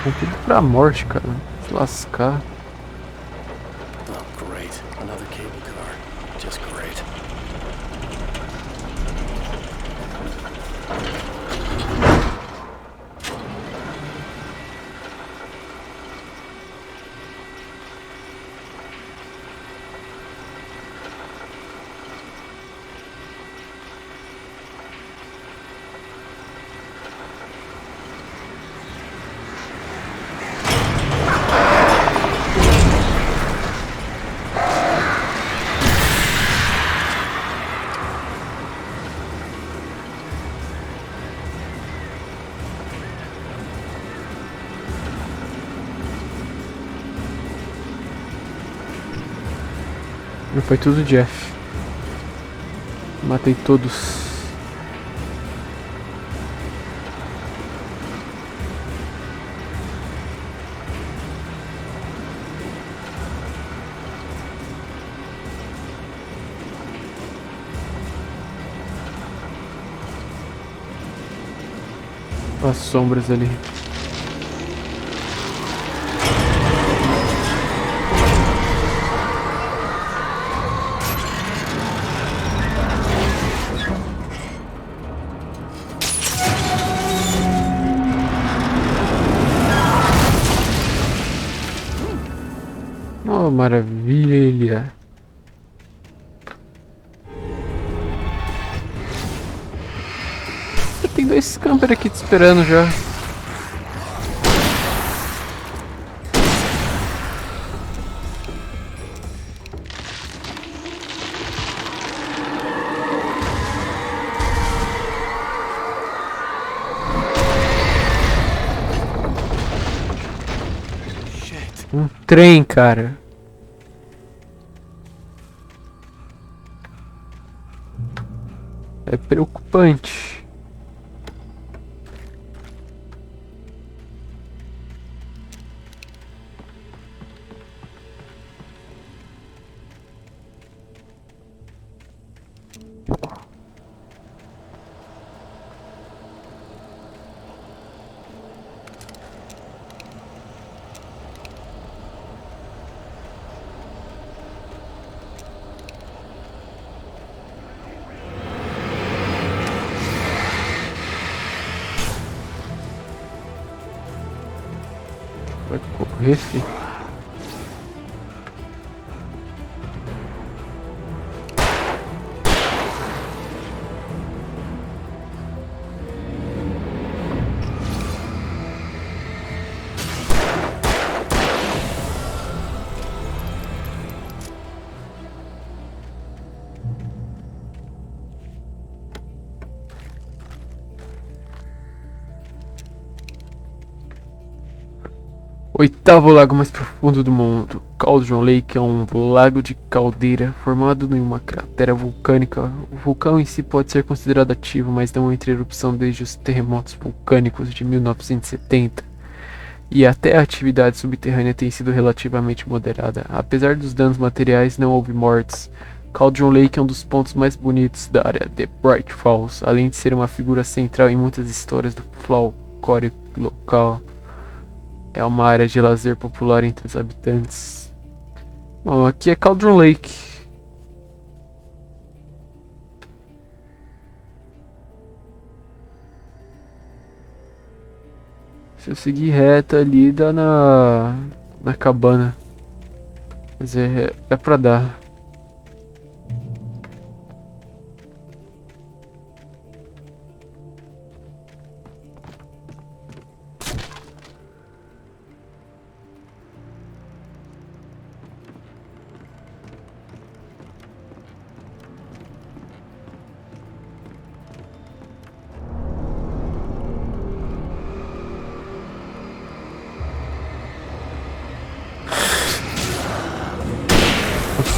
Vão tudo pra morte, cara. Se lascar. Oh, great. Another cable car. Just great. Foi tudo Jeff. Matei todos. As sombras ali. Oh, maravilha! Tem dois camper aqui te esperando já. Um trem, cara. É preocupante. Vai correr, filho. Oitavo lago mais profundo do mundo, Cauldron Lake é um lago de caldeira formado em uma cratera vulcânica. O vulcão em si pode ser considerado ativo, mas não entra em erupção desde os terremotos vulcânicos de 1970. E até a atividade subterrânea tem sido relativamente moderada. Apesar dos danos materiais, não houve mortes. Cauldron Lake é um dos pontos mais bonitos da área de Bright Falls, além de ser uma figura central em muitas histórias do folclore local. É uma área de lazer popular entre os habitantes. Bom, aqui é Cauldron Lake. Se eu seguir reto ali, dá na cabana. Quer dizer, é pra dar.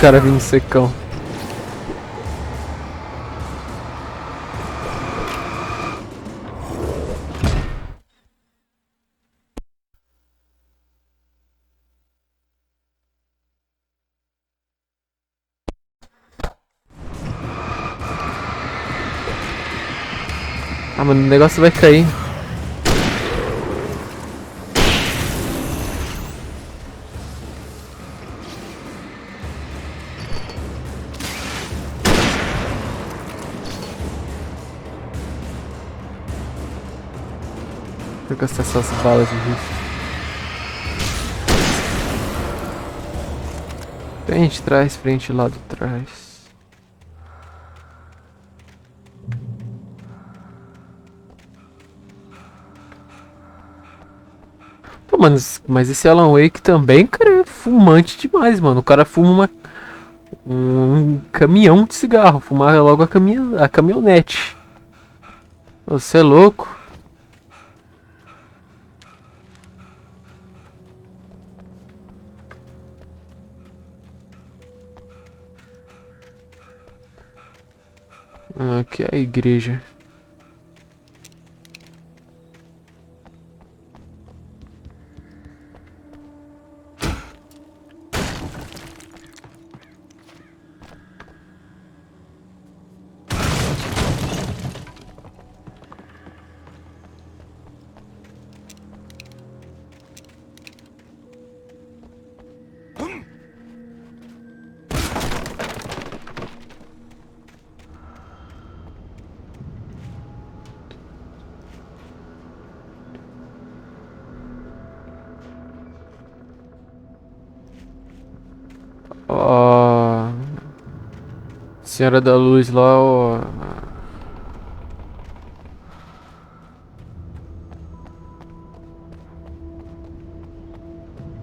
caras vindo secão. Ah, mano, o negócio vai cair. Vou gastar essas balas de risco. Frente, trás, frente, lado, trás. Pô, mano, mas esse Alan Wake também, cara, é fumante demais, mano. O cara fuma um caminhão de cigarro. Fumar logo a caminhonete. Você é louco? Aqui é a igreja. Ó, Senhora da Luz lá, ó.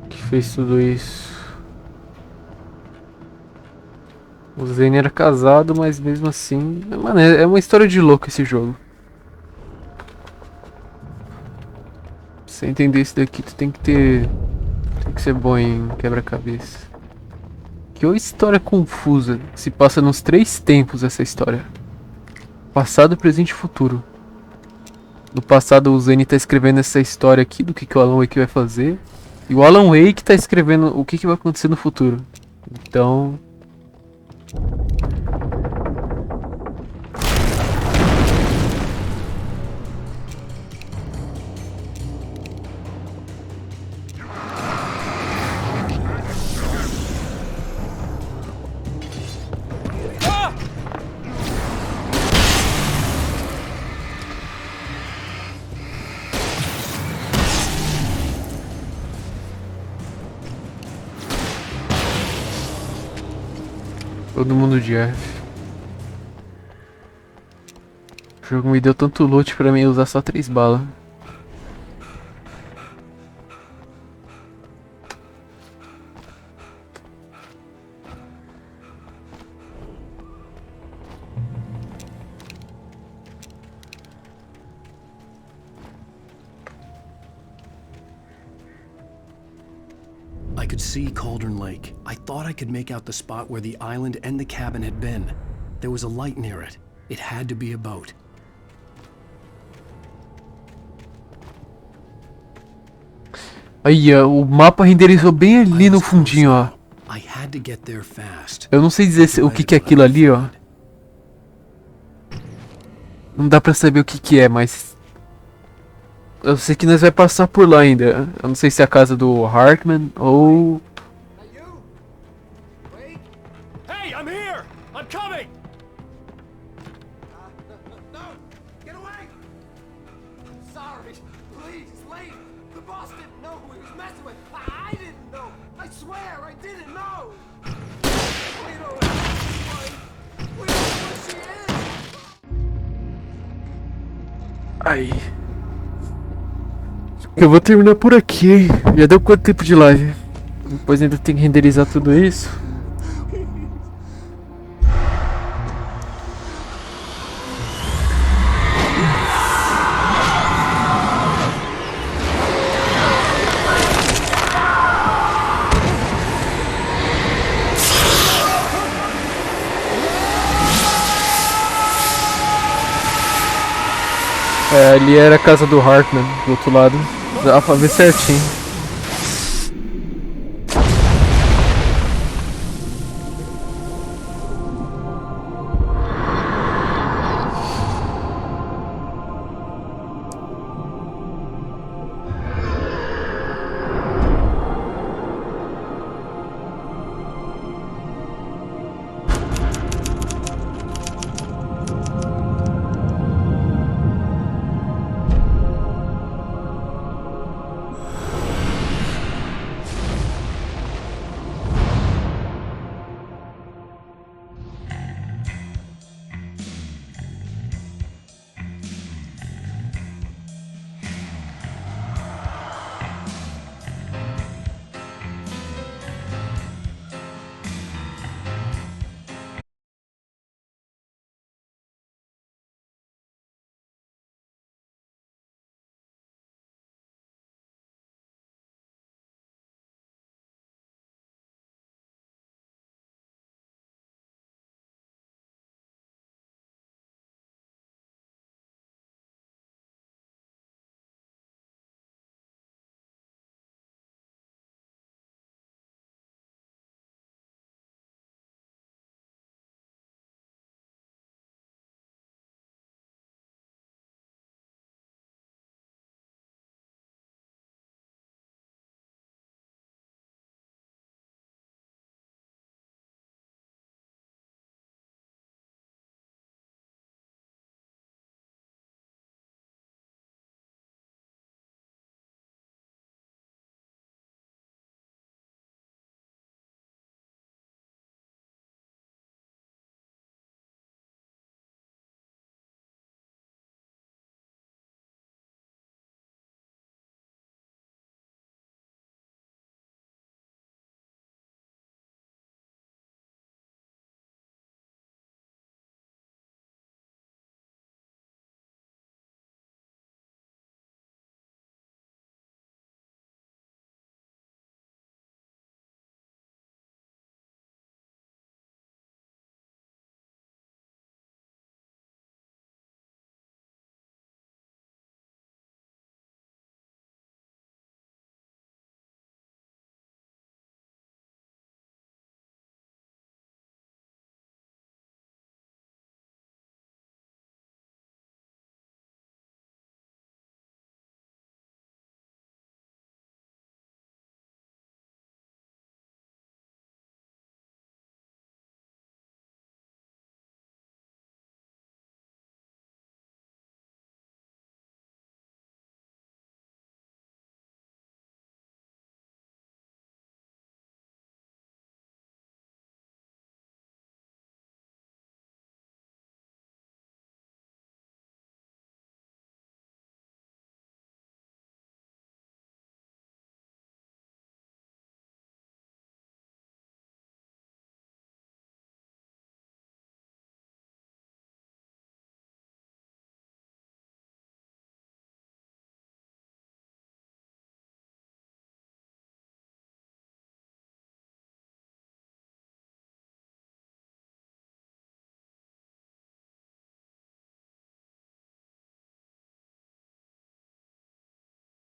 Que fez tudo isso. O Zen era casado, mas mesmo assim, mano, é uma história de louco esse jogo. Pra você entender isso daqui, tu tem que ser bom em quebra-cabeça. Que história confusa. Se passa nos 3 tempos essa história. Passado, presente e futuro. No passado o Zen tá escrevendo essa história aqui do que o Alan Wake vai fazer. E o Alan Wake tá escrevendo o que vai acontecer no futuro. Então... Todo mundo de F. O jogo me deu tanto loot pra mim usar só 3 balas. I could see Cauldron Lake. I thought I could make out the spot where the island and the cabin had been. There was a light near it. It had to be a boat. Aí, ó, o mapa renderizou bem ali no fundinho, ó. I had to get there fast. Eu não sei dizer o que é aquilo ali, ó. Não dá pra saber o que é, mas... eu sei que nós vai passar por lá ainda. Eu não sei se é a casa do Hartman ou... Hey, I'm here! I'm coming! No! Get away! Sorry. Please, leave. The boss didn't know who he was messing with. I didn't know. I swear I didn't know. We don't know. We don't know where she is. Aí. Eu vou terminar por aqui, hein? Já deu quanto tempo de live? Depois ainda tem que renderizar tudo isso. É, ali era a casa do Hartman, do outro lado. Dá pra ver certinho.